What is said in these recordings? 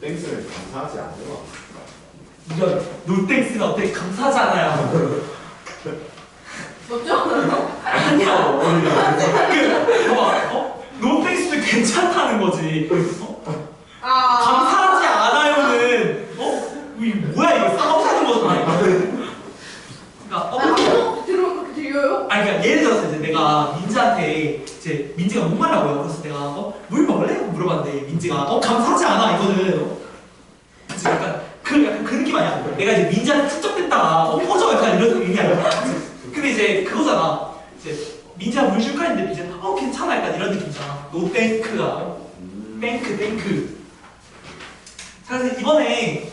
땡스를 감사하지 않는 거. 이런 노땡스가 어떻게 감사하지 않아요? 맞죠? 아니야. 봐봐, 노땡스도 괜찮다는 거지. 감사하지 않아요는 이게 뭐야 이거 싸움하는 거잖아. 그러니까 들으면 그렇게 들려요? 아니 그러니까 예를 들어서 이제 내가 민지한테 이제 민지가 목말라고요. 그래서 내가 물 먹을래? 물어봤는데 민지가 감사하지 않아 이거는. 그치? 약간 그 느낌 아니야? 내가 이제 민지한테 축적됐다가 퍼져 약간 이런 의미 아니야? 근데 이제 그거잖아. 이제 민지가 물 줄까 했는데 이제 괜찮아 약간 이런 느낌이잖아. 노 땡크가 땡크. 자 그래서 이번에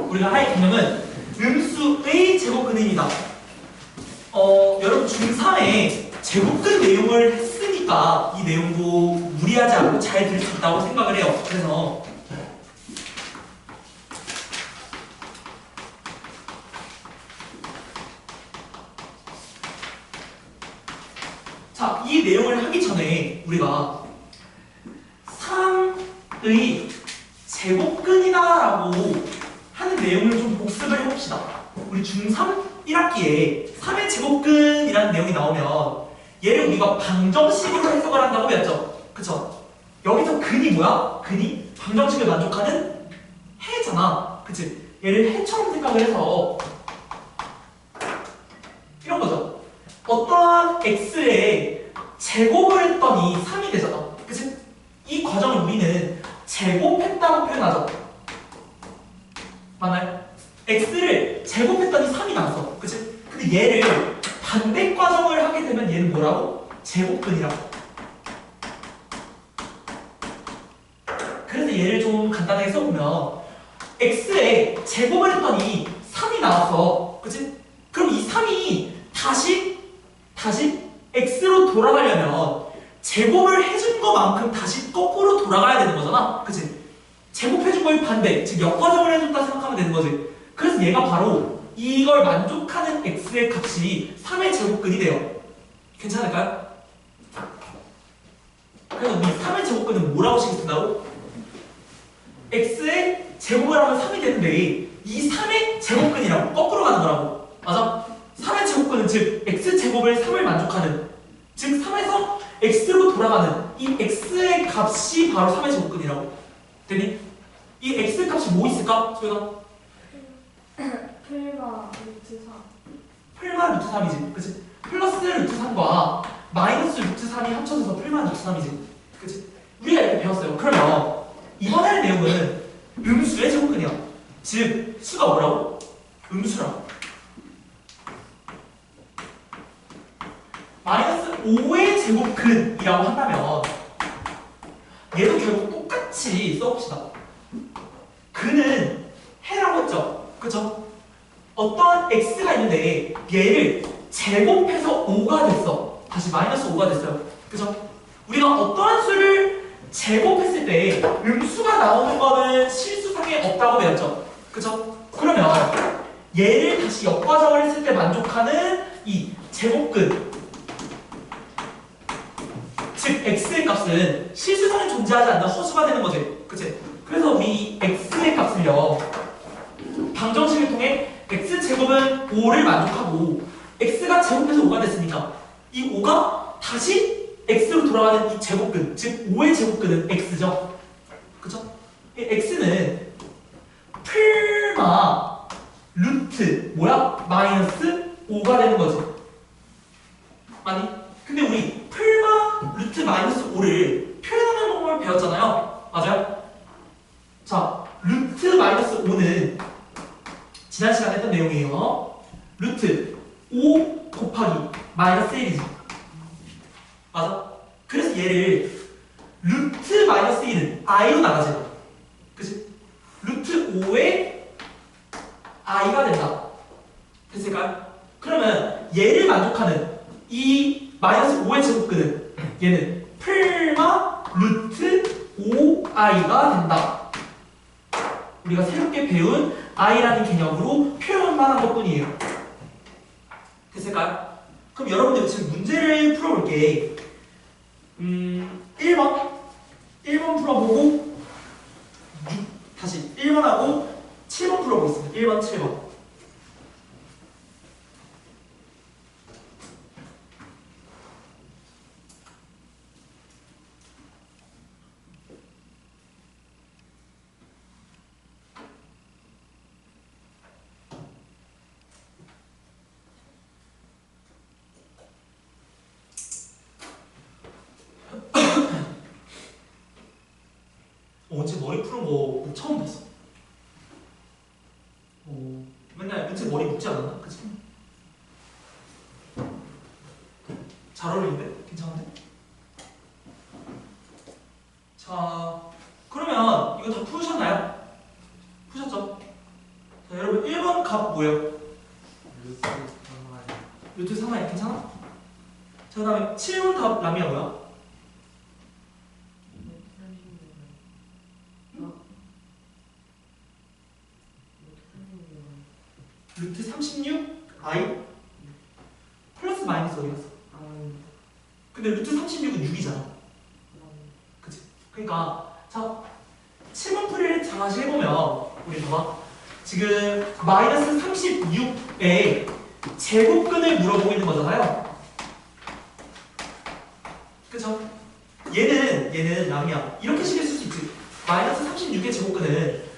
우리가 할 개념은 음수의 제곱근입니다. 여러분 중3에 제곱근 내용을 했으니까 이 내용도 무리하지 않고 잘 들을 수 있다고 생각을 해요. 그래서 자, 이 내용을 하기 전에 우리가 3의 제곱근이다라고 하는 내용을 좀 복습을 해봅시다. 우리 중3 1학기에 3의 제곱근이라는 내용이 나오면 얘를 우리가 방정식으로 해석을 한다고 배웠죠? 그쵸? 여기서 근이 뭐야? 근이 방정식을 만족하는 해잖아. 그치? 얘를 해처럼 생각을 해서 이런 거죠. 어떠한 x의 제곱을 했더니 3이 되잖아. 그치? 이 과정을 우리는 제곱했다고 표현하죠. 맞나요? x를 제곱했더니 3이 나왔어. 그치? 근데 얘를 반대 과정을 하게 되면 얘는 뭐라고? 제곱근이라고. 그래서 얘를 좀 간단하게 써보면 x에 제곱을 했더니 3이 나왔어. 그치? 그럼 이 3이 다시 x로 돌아가려면 제곱을 해준 것만큼 다시 거꾸로 돌아가야 되는 거잖아. 그치? 제곱해준 거의 반대, 즉 역과정을 해준다 생각하면 되는 거지. 그래서 얘가 바로 이걸 만족하는 x의 값이 3의 제곱근이 돼요. 괜찮을까요? 그래서 우리 3의 제곱근은 뭐라고 시켰다고? x의 제곱을 하면 3이 되는데 이 3의 제곱근이라고 거꾸로 가는 거라고. 맞아? 3의 제곱근은 즉 x제곱을 3을 만족하는, 즉 3에서 x로 돌아가는 이 x의 값이 바로 3의 제곱근이라고. 되니? 이 x의 값이 뭐 있을까? 소연아? 풀마 루트 3. 풀마 루트 3이지. 그치? 플러스 루트 3과 마이너스 루트 3이 합쳐져서 풀마 루트 3이지. 그치? 우리가 이렇게 배웠어요. 그러면 이번에 할 내용은 음수의 제곱근이야. 즉 수가 뭐라고? 음수라고. 마이너스 5의 제곱근이라고 한다면 얘도 결국 똑같이 써봅시다. 근은 해라고 했죠? 그쵸? 어떠한 x가 있는데 얘를 제곱해서 5가 됐어. 다시 마이너스 5가 됐어요. 그죠? 우리가 어떠한 수를 제곱했을 때 음수가 나오는 거는 실수상에 없다고 배웠죠? 그죠? 그러면 얘를 다시 역과정을 했을 때 만족하는 이 제곱근, 즉 x의 값은 실수상에 존재하지 않는 허수가 되는 거지. 그치? 그래서 우리 x의 값을요 방정식을 통해 x제곱은 5를 만족하고 x가 제곱해서 5가 됐으니까 이 5가 다시 x로 돌아가는 이 제곱근, 즉 5의 제곱근은 x죠. 그쵸? 이 x는 풀마 루트 뭐야? 마이너스 5가 되는 거지. 아니? 근데 우리 풀마 루트 마이너스 5를 표현하는 방법을 배웠잖아요. 맞아요? 자, 루트 마이너스 5는 지난 시간에 했던 내용이에요. 루트 5 곱하기 마이너스 1이지. 맞아? 그래서 얘를 루트 마이너스 1은 i로 나가지. 그치? 루트 5에 i가 된다. 됐을까요? 그러면 얘를 만족하는 이 마이너스 5의 제곱근은 얘는 풀마 루트 5i가 된다. 우리가 새롭게 배운 i라는 개념으로 표현만 한 것뿐이에요. 됐을까요? 그럼 여러분들 지금 문제를 풀어볼게. 1번 풀어보고 다시 1번하고 7번 풀어보겠습니다. 1번, 7번. 은채 머리 푸는 거 처음 봤어. 맨날 은채 머리 묶지 않았나? 그치? 잘 어울리는데? 괜찮은데? 자, 그러면 이거 다 푸셨나요? 푸셨죠? 자, 여러분 1번 값 뭐예요? 루트 3i 괜찮아? 자, 그 다음에 7번 값 람이야 뭐야? 루트 36i 플러스 마이너스 어디 갔어? 근데 루트 36은 6이잖아. 그치? 그러니까 자 7번 풀이를 다시 해보면 우리 봐봐. 지금 마이너스 36의 제곱근을 물어보고 있는 거잖아요. 그쵸? 얘는 람이야. 이렇게 식을 쓸 수 있지. 마이너스 36의 제곱근은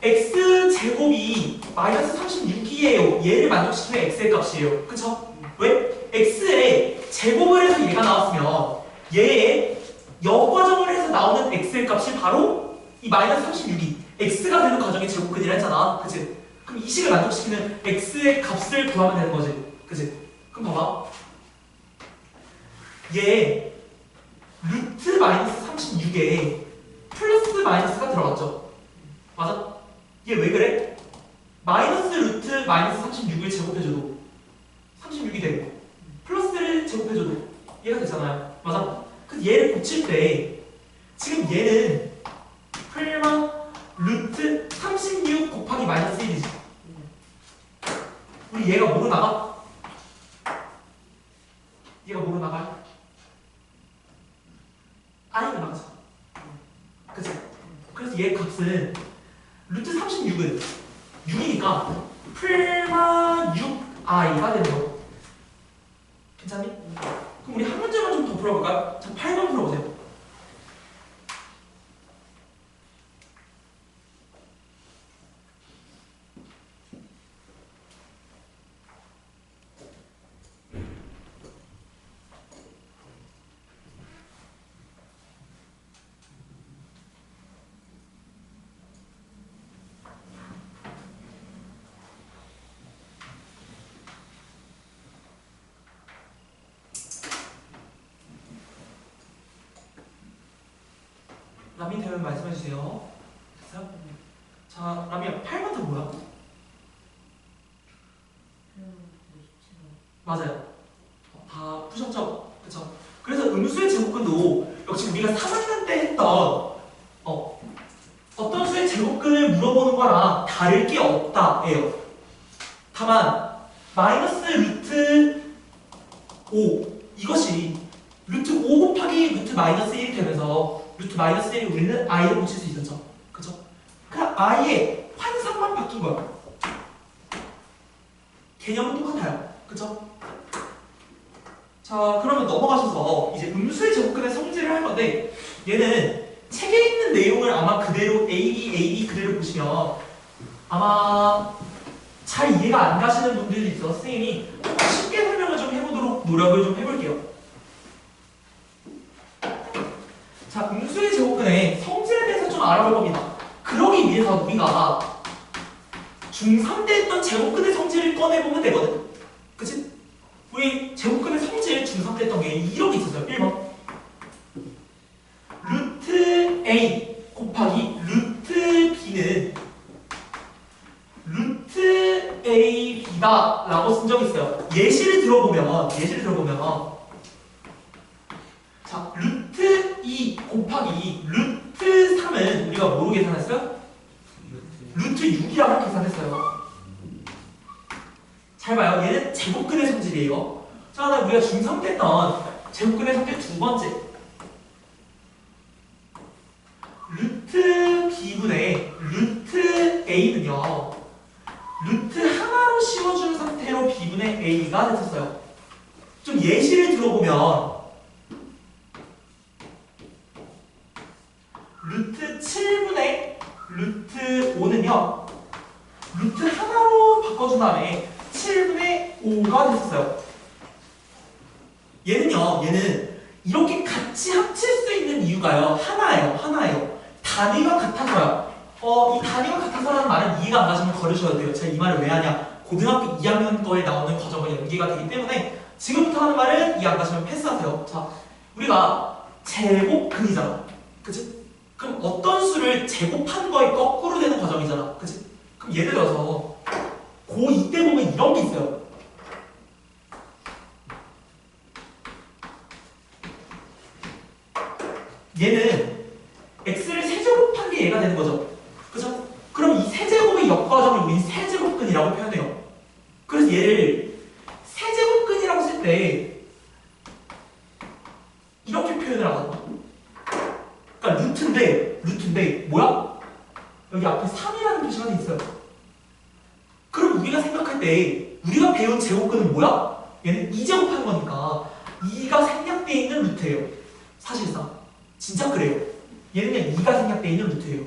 x제곱이 마이너스 36이에요. 얘를 만족시키면 x의 값이에요. 그쵸? 왜? x의 제곱을 해서 얘가 나왔으면 얘의 역과정을 해서 나오는 x의 값이 바로 이 마이너스 36이 x가 되는 과정의 제곱근이라 했잖아. 그치? 그럼 이 식을 만족시키는 x의 값을 구하면 되는 거지. 그치? 그럼 봐봐. 얘 루트 마이너스 36에 플러스 마이너스가 들어갔죠? 맞아? 얘 왜 그래? 마이너스 루트 마이너스 36을 제곱해줘도 36이 되고 플러스를 제곱해줘도 얘가 되잖아요. 맞아? 그래서 얘를 고칠 때 지금 얘는 풀마 루트 36 곱하기 마이너스 1이지. 우리 얘가 뭐로 나가? 얘가 뭐로 나가요? i가 나가죠. 그치? 그래서 얘 값은 루트 36은 6이니까 풀마 6i가 되는 거. 괜찮니? 그럼 우리 한 문제만 좀 더 풀어볼까요? 자, 8번 풀어보세요. 라미 되면 말씀해주세요. 됐어요? 자, 라미야 8번은 뭐야? 맞아요. 다 푸셨죠? 그쵸? 그래서 음수의 제곱근도 역시 우리가 3학년 때 했던 어떤 수의 제곱근을 물어보는 거랑 다를 게 없다예요. 다만 마이너스 루트 5 이것이 루트 5 곱하기 루트 마이너스 1이 되면서 루트 마이너스 1이 우리는 i로 고칠 수 있었죠. 그쵸? 그냥 i의 환상만 바뀐 거야. 개념은 똑같아요. 그쵸? 자, 그러면 넘어가셔서 이제 음수의 제곱근의 성질을 할 건데 얘는 책에 있는 내용을 아마 그대로 A, B 그대로 보시면 아마 잘 이해가 안 가시는 분들도 있어서 선생님이 쉽게 설명을 좀 해보도록 노력을 좀 해볼게요. 자, 음수의 제곱근의 성질에 대해서 좀 알아볼 겁니다. 그러기 위해서 우리가 중3 때 했던 제곱근의 성질을 꺼내보면 되거든. 그치? 우리 제곱근의 성질 중3 때 했던 게 이렇게 있었어요. 1번 루트 A 곱하기 루트 B는 루트 A, B다 라고 쓴 적이 있어요. 예시를 들어보면 자, 루트 2 곱하기 루트 3은 우리가 뭐로 계산했어요? 루트 6이라고 계산했어요. 잘 봐요. 얘는 제곱근의 성질이에요. 자, 그다음 우리가 중3 때 했던 제곱근의 성질 두 번째 루트 B분의 루트 a는요 루트 하나로 씌워준 상태로 b분의 a가 됐었어요. 좀 예시를 들어보면 루트 7분의 루트 5는요 루트 하나로 바꿔준 다음에 7분의 5가 됐어요. 얘는 이렇게 같이 합칠 수 있는 이유가요 하나예요. 단위가 같아서요. 이 단위가 같아서라는 말은 이해가 안 가시면 걸으셔야 돼요. 제가 이 말을 왜 하냐, 고등학교 2학년 거에 나오는 과정과 연계가 되기 때문에 지금부터 하는 말은 이해 안 가시면 패스하세요. 자, 우리가 제곱근이잖아, 그치? 그럼 어떤 수를 제곱한 거에 거꾸로 되는 과정이잖아, 그치? 그럼 예를 들어서 고2 때 보면 이런 게 있어요. 얘는 x를 세제곱한 게 얘가 되는 거죠, 그죠? 그럼 이 세제곱의 역과정을 우린 세제곱근이라고 표현해요. 그래서 얘를 세제곱근이라고 쓸 때 이렇게 표현을 하거든요. 그러니까 루트인데 뭐야? 여기 앞에 3이라는 표시가 돼 있어요. 그럼 우리가 생각할 때 우리가 배운 제곱근은 뭐야? 얘는 2제곱하는 거니까 2가 생략되어 있는 루트예요. 사실상 진짜 그래요. 얘는 그냥 2가 생략되어 있는 루트예요.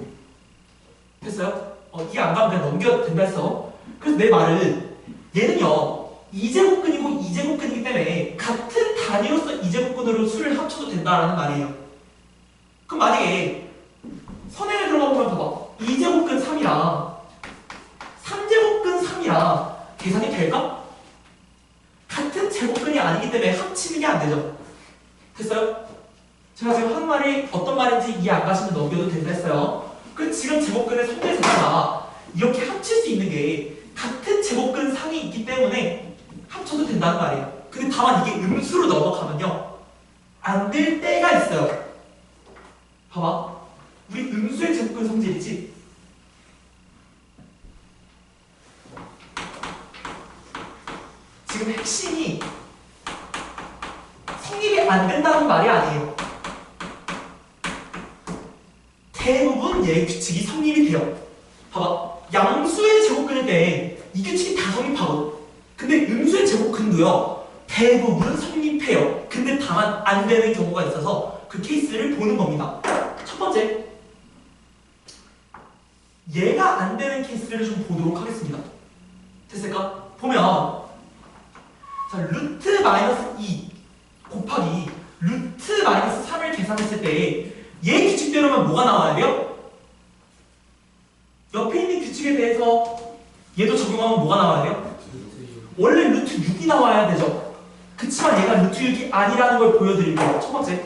됐어요? 이해 안 가면 그냥 넘겨도 된다 했어. 그래서 내 말은 얘는요 2제곱근이고 2제곱근이기 때문에 같은 단위로서 2제곱근으로 수를 합쳐도 된다라는 말이에요. 그럼 만약에 선행을 들어가 보면 봐봐, 2제곱근 3이랑 3제곱근 3이랑 계산이 될까? 같은 제곱근이 아니기 때문에 합치는 게 안 되죠. 됐어요? 제가 지금 한 말이 어떤 말인지 이해 안 가시면 넘겨도 된다 했어요. 그 지금 제곱근의 선대 자체가 이렇게 합칠 수 있는 게 같은 제곱근 상이 있기 때문에 합쳐도 된다는 말이에요. 근데 다만 이게 음수로 넘어가면요 안 될 때가 있어요. 봐봐, 우리 음수의 제곱근 성질이지? 지금 핵심이 성립이 안 된다는 말이 아니에요. 대부분 얘 규칙이 성립이 돼요. 봐봐, 양수의 제곱근일 때 이 규칙이 다 성립하거든. 근데 음수의 제곱근도요 대부분 성립해요. 근데 다만 안 되는 경우가 있어서 그 케이스를 보는 겁니다. 첫 번째, 얘가 안 되는 케이스를 좀 보도록 하겠습니다. 됐을까? 보면 자, 루트 마이너스 2 곱하기 루트 마이너스 3을 계산했을 때 얘 규칙대로면 뭐가 나와야 돼요? 옆에 있는 규칙에 대해서 얘도 적용하면 뭐가 나와야 돼요? 원래 루트 6이 나와야 되죠. 그치만 얘가 루트 6이 아니라는 걸 보여드릴게요. 첫 번째,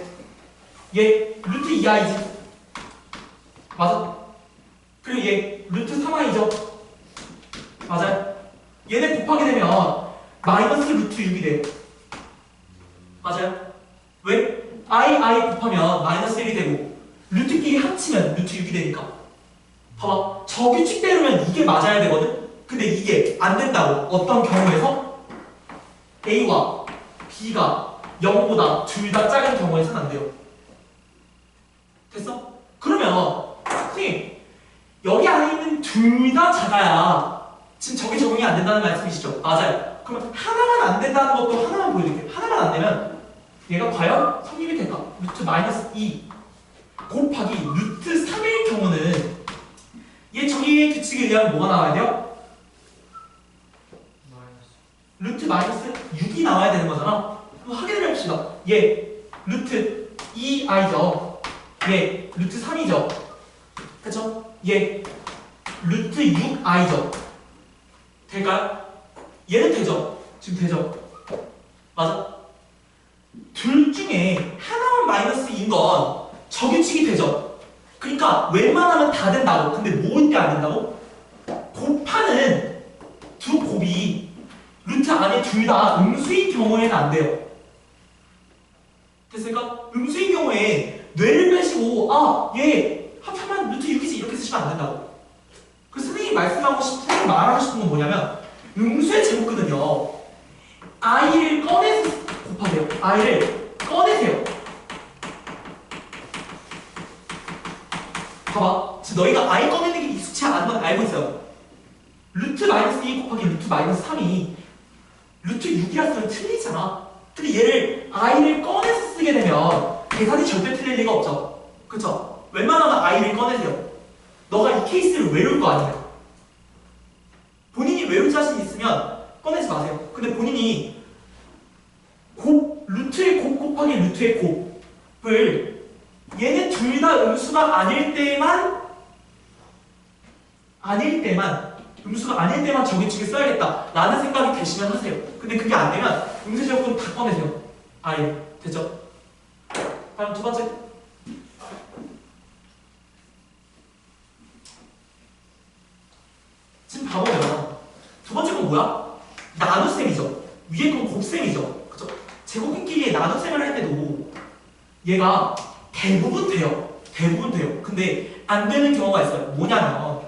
얘 루트 2i지, 맞아? 그리고 얘 루트 3i죠, 맞아요? 얘네 곱하게 되면 마이너스 루트 6이 돼요. 맞아요? 왜? i 곱하면 마이너스 1이 되고 루트끼리 합치면 루트 6이 되니까. 봐봐, 저 규칙대로면 이게 맞아야 되거든? 근데 이게 안 된다고. 어떤 경우에서? a와 b가 0보다 둘 다 작은 경우에서는 안 돼요. 됐어? 그러면 선생님, 여기 안에 있는 둘 다 작아야 지금 저게 적용이 안 된다는 말씀이시죠? 맞아요. 그러면 하나만 안 된다는 것도 하나만 보여드릴게요. 하나만 안 되면 얘가 과연 성립이 될까? 루트 마이너스 2 곱하기 루트 3일 경우는 얘 저기의 규칙에 의하면 뭐가 나와야 돼요? 루트 마이너스 6이 나와야 되는 거잖아. 그럼 확인을 해봅시다. 얘 루트 2i죠. 얘 루트 3이죠. 그쵸? 얘 루트 6i죠. 될까요? 얘는 되죠? 지금 되죠? 맞아? 둘 중에 하나만 마이너스인 건 저규칙이 되죠? 그러니까 웬만하면 다 된다고. 근데 모을 때 안 된다고? 곱하는 두 곱이 루트 안에 둘 다 음수인 경우에는 안 돼요. 됐을까? 음수인 경우에 뇌를 빼시고 얘 합하면 루트 6이지 이렇게 쓰시면 안 된다고. 그래서 선생님이 말하고 싶은 건 뭐냐면 음수의 제곱근은요 i를 꺼내서 곱하세요. i를 꺼내세요. 봐봐. 지금 너희가 i 꺼내는 게 익숙치 않은 건 알고 있어요. 루트 마이너스 2 곱하기 루트 마이너스 3이 루트 6이라 쓰면 틀리잖아. 근데 얘를 i를 꺼내서 쓰게 되면 계산이 절대 틀릴 리가 없죠. 그쵸? 웬만하면 i를 꺼내세요. 너가 이 케이스를 외울 거 아니야. 본인이 외울 자신 있으면 꺼내지 마세요. 근데 본인이 루트의 곱 곱하기 루트의 곱을 얘네 둘 다 음수가 아닐 때만 음수가 아닐 때만 저기쪽에 써야겠다 라는 생각이 드시면 하세요. 근데 그게 안 되면 음수 제곱은 다 꺼내세요. 아예 됐죠? 다음 두 번째. 지금 봐보면 두 번째 건 뭐야? 나눗셈이죠. 위에 건 곱셈이죠. 그쵸? 제곱끼리 나눗셈을 할 때도 얘가 대부분 돼요. 대부분 돼요. 근데 안 되는 경우가 있어요. 뭐냐면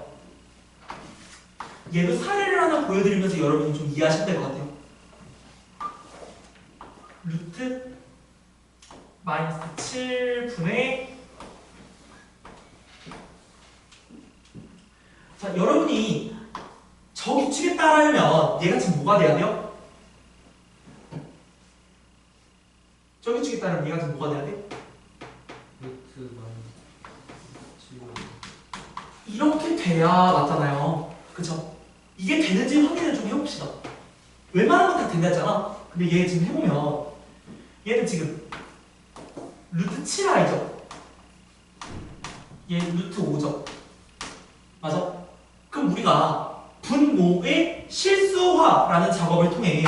얘도 사례를 하나 보여드리면서 여러분이 좀 이해하시면 될 것 같아요. 루트 마이너스 7분의 자, 여러분이 저 규칙에 따르면 얘가 지금 뭐가 돼야 돼요? 저 규칙에 따르면 얘가 지금 뭐가 돼야 돼? 루트 마이너스 이렇게 돼야 맞잖아요. 그쵸? 이게 되는지 확인을 좀 해봅시다. 웬만한 건 다 된다 했잖아. 근데 얘 지금 해보면 얘는 지금 루트 7i죠. 얘 루트 5죠. 맞아? 그럼 우리가 분모의 실수화라는 작업을 통해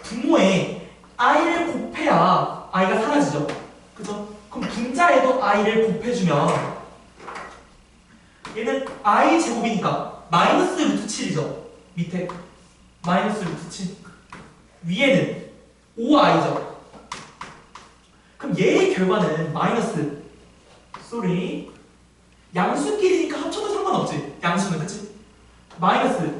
분모에 i를 곱해야 i가 사라지죠. 그죠? 그럼 분자에도 i를 곱해주면 얘는 i 제곱이니까 마이너스 루트 7이죠. 밑에 마이너스 루트 7 위에는 5i죠. 그럼 얘의 결과는 마이너스 양수끼리니까 합쳐도 상관없지. 양수는 그치? 마이너스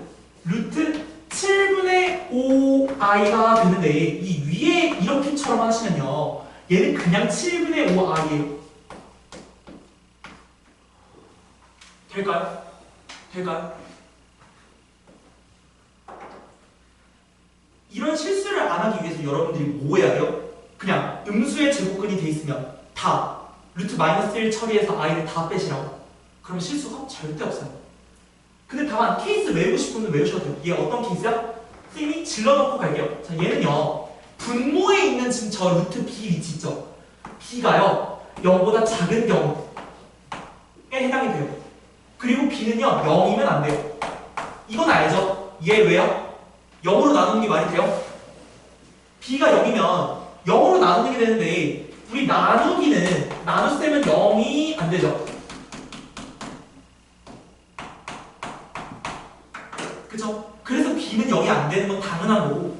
루트 7분의 5i가 되는데 이 위에 이렇게처럼 하시면요 얘는 그냥 7분의 5i예요. 될까요? 될까요? 이런 실수를 안 하기 위해서 여러분들이 뭐 해야 돼요? 그냥 음수의 제곱근이 돼 있으면 다 루트 마이너스 1 처리해서 i를 다 빼시라고. 그럼 실수가 절대 없어요. 근데 다만 케이스 외우고 싶으면 외우셔도 돼요. 얘 어떤 케이스야? 선생님이 질러놓고 갈게요. 자, 얘는요 분모에 있는 지금 저 루트 b 위치 있죠? b가요 0보다 작은 경우에 해당이 돼요. 그리고 b는요 0이면 안 돼요. 이건 알죠? 얘 왜요? 0으로 나누는 게 말이 돼요? b가 0이면 0으로 나누는 게 되는데 우리 나눗셈은 0이 안 되죠? 그쵸? 그래서 b는 0이 안 되는 건 당연한 거고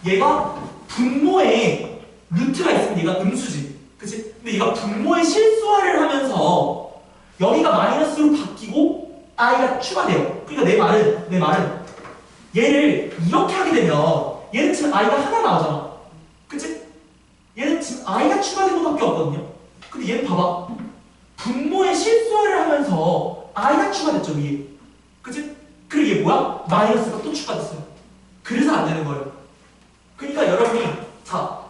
얘가 분모에 루트가 있으면 얘가 음수지. 그치? 근데 얘가 분모의 실수화를 하면서 여기가 마이너스로 바뀌고 i가 추가돼요. 그러니까 내 말은 얘를 이렇게 하게 되면 얘는 지금 i가 하나 나오잖아. 그치? 얘는 지금 i가 추가된 것밖에 없거든요. 근데 얘는 봐봐. 분모의 실수화를 하면서 i가 추가됐죠, 위에. 그치? 그리고 얘 뭐야? 마이너스가 또 추가됐어요. 그래서 안 되는 거예요. 그러니까 여러분이 자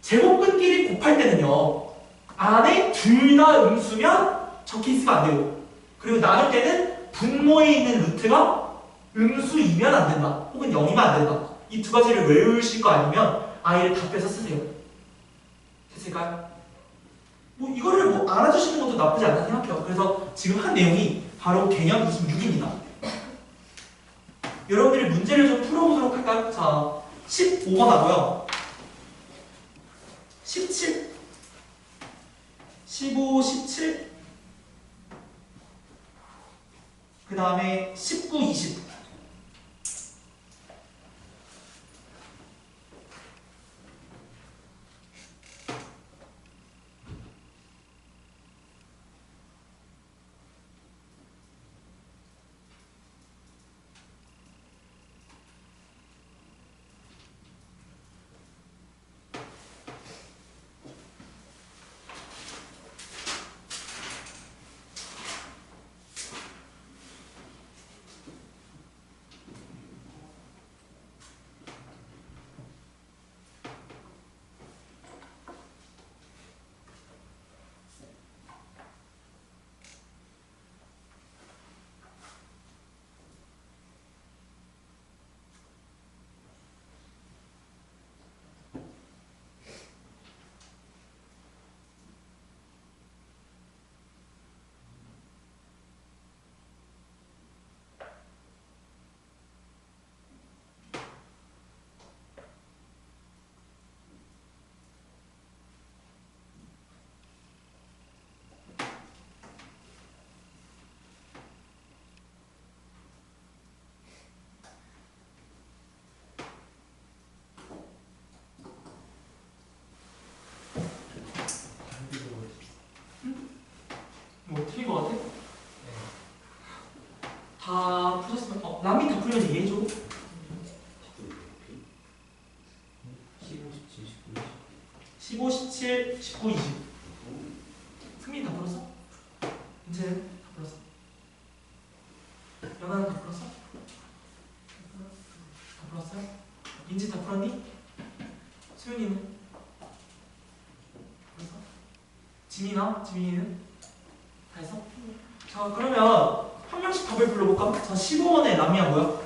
제곱근끼리 곱할 때는요 안에 둘 다 음수면 저 케이스가 안 되고 그리고 나눌 때는 분모에 있는 루트가 음수이면 안 된다. 혹은 0이면 안 된다. 이 두 가지를 외우실 거 아니면 i를 다 빼서 쓰세요. 됐을까요? 뭐 이거를 뭐 알아주시는 것도 나쁘지 않다 생각해요. 그래서 지금 한 내용이 바로 개념 26입니다. 여러분들이 문제를 좀 풀어보도록 할까요? 자, 15번 하고요. 17, 15, 17, 그 다음에 19, 20. 뭐 틀린 거 같아? 네. 다 푸셨으면 남이 다 풀면 얘기해줘. 15, 17, 19, 20. 승민이 다 풀었어? 은채는 다 풀었어? 연아는 다 풀었어? 다 풀었어요? 민지 다 풀었니? 수윤이는? 풀었어? 지민아? 지민이는? 다 했어? 자 그러면 한 명씩 답을 불러볼까? 자 15번에 남이야 뭐야?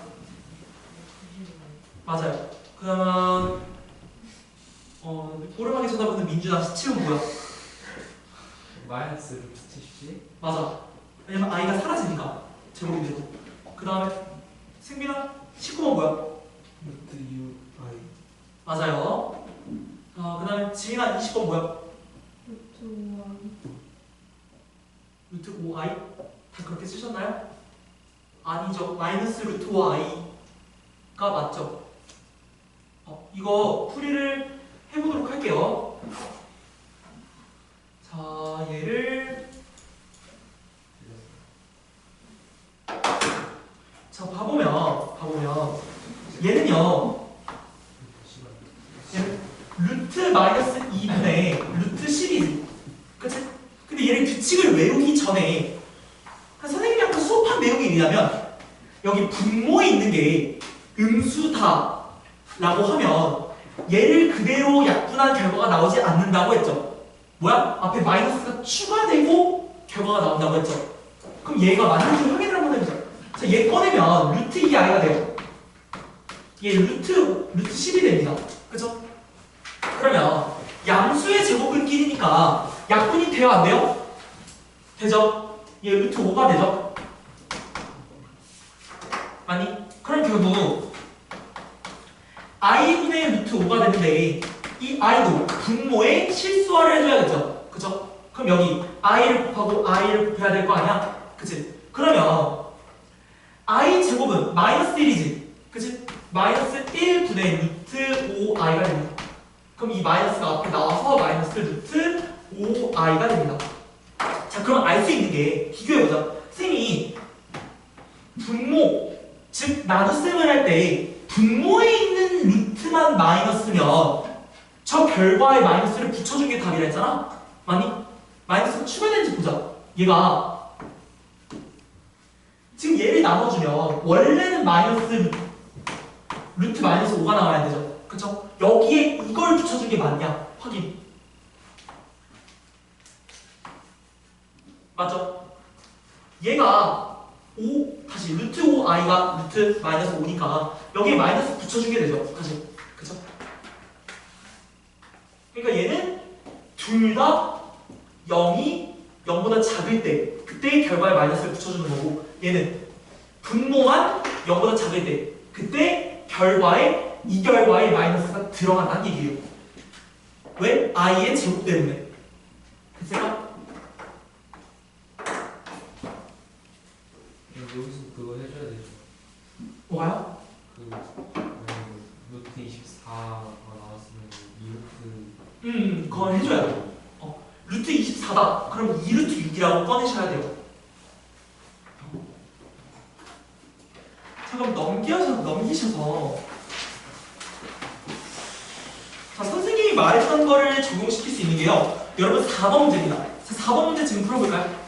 맞아요. 그러면 오르막에 쳐다보는 민준아 17은 뭐야? 마이너스 루트 70. 맞아. 왜냐면 i가 사라지니까 제곱이 되고. 그 다음에 승빈아 19번 뭐야? 루트 U I. 맞아요. 그 다음에 지민아 20번 뭐야? 루트 5i? 다 그렇게 쓰셨나요? 아니죠. 마이너스 루트 5i가 맞죠? 이거 풀이를 해보도록 할게요. 자, 얘를 자 봐보면 얘는요 얘는 루트 마이너스 2분의 루트 10이 그치? 근데 얘를 규칙을 외우기 전에 선생님이 아까 수업한 내용에 의하면 여기 분모에 있는 게 음수다 라고 하면 얘를 그대로 약분한 결과가 나오지 않는다고 했죠. 뭐야? 앞에 마이너스가 추가되고 결과가 나온다고 했죠. 그럼 얘가 맞는지 확인을 한번 해보자. 자, 얘 꺼내면 루트 2i가 돼요. 얘 루트 10이 됩니다. 그죠? 그러면 양수의 제곱은 끼리니까 약분이 돼요? 안 돼요? 되죠? 얘 루트 5가 되죠? 아니? 그럼 결국 i분의 루트 5가 되는데 이 i도 분모에 실수화를 해줘야겠죠? 그쵸? 그럼 여기 i를 곱하고 i를 곱해야 될 거 아니야? 그치? 그러면 i 제곱은 마이너스 1이지? 그치? 마이너스 1분의 루트 5i가 됩니다. 그럼 이 마이너스가 앞에 나와서 마이너스 루트 5i가 됩니다. 자, 그럼 알 수 있는 게 비교해보자. 쌤이 분모, 즉 나눗셈을 할 때 분모에 있는 루트만 마이너스면 저 결과에 마이너스를 붙여준 게 답이라 했잖아? 맞니? 마이너스가 추가되는지 보자. 얘가 지금 얘를 나눠주면 원래는 마이너스 루트 마이너스 5가 나와야 되죠. 그쵸? 여기에 이걸 붙여준 게 맞냐? 확인. 맞죠? 얘가 5, 다시 루트 5i가 루트 마이너스 5니까 여기에 마이너스 붙여준 게 되죠. 다시. 그쵸? 그러니까 얘는 둘 다 0이 0보다 작을 때 그때의 결과에 마이너스를 붙여주는 거고 얘는 분모만 0보다 작을 때 그때 결과에 이 결과에 마이너스가 들어간다는 얘기예요. 왜? i의 제곱 때문에. 됐을까? 여기서 그거 해줘야 되죠. 뭐가요? 루트 24가 나왔으면 2루트. 그건 해줘야 돼요. 루트 24다. 그럼 2루트 6이라고 꺼내셔야 돼요. 자, 그럼 넘기셔서 자, 선생님이 말했던 거를 적용시킬 수 있는 게요. 여러분 4번 문제입니다. 자, 4번 문제 지금 풀어볼까요?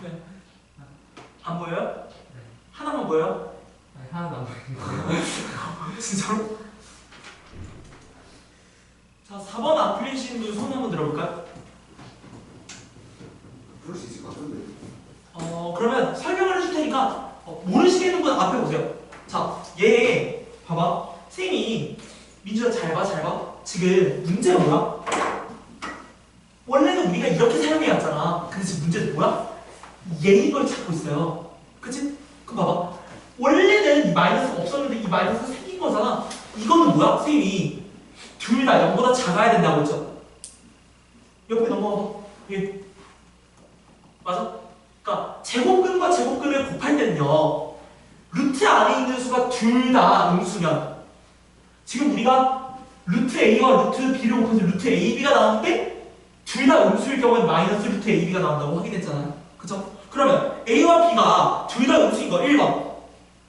네. 안 보여요? 네. 하나만 보여요? 아니 하나도 안 보이는 거예요. 진짜로? 자, 4번 안 풀리시는 분 손 한번 들어볼까요? 풀 수 있을 것 같은데. 그러면 설명을 해줄 테니까 모르시겠는 분 앞에 보세요. 자, 얘 봐봐. 쌤이 민준아 잘 봐, 잘 봐. 지금 문제가 뭐야? 원래는 우리가 이렇게 사용해왔잖아. 근데 지금 문제는 뭐야? 얘인 걸 찾고 있어요. 그치? 그럼 봐봐. 원래는 이 마이너스가 없었는데 이 마이너스가 생긴 거잖아. 이거는 뭐야? 선생님이 둘 다 0보다 작아야 된다고 했죠. 옆에 넘어가봐. 예. 맞아? 그러니까 제곱근과 제곱근을 곱할 때는요. 루트 안에 있는 수가 둘 다 음수면 지금 우리가 루트 A와 루트 B를 곱해서 루트 AB가 나오는데 둘 다 음수일 경우엔 마이너스 루트 AB가 나온다고 확인했잖아요. 그쵸? 그러면 A와 B가 둘 다 음수인 거 1번.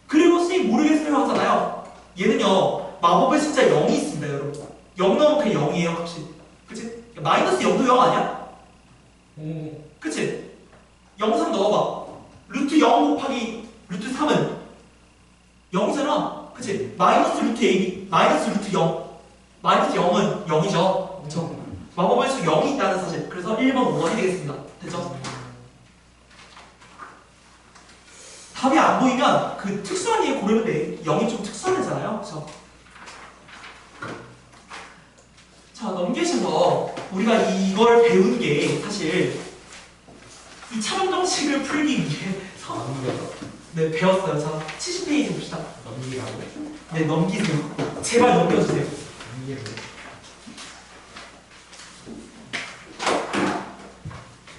그리고 선생님 모르겠어요 하잖아요. 얘는요. 마법의 숫자 0이 있습니다 여러분. 0 넣으면 그냥 0이에요 값이. 그치? 마이너스 0도 0 아니야? 그치? 0, 3 넣어봐. 루트 0 곱하기 루트 3은 0이잖아. 그치? 마이너스 루트 AB, 마이너스 루트 0. 마이너스 0은 0이죠. 그쵸? 마법의 수 0이 있다는 사실. 그래서 1번, 5번이 되겠습니다. 됐죠? 답이 안 보이면 그 특수한 예 고르면 돼. 0이 좀 특수한 애잖아요. 그쵸? 자, 넘기셔서 우리가 이걸 배운 게 사실 이 차범정식을 풀기 위해서 네, 배웠어요. 자, 70페이지 봅시다. 넘기라고? 네, 넘기세요. 제발 넘겨주세요.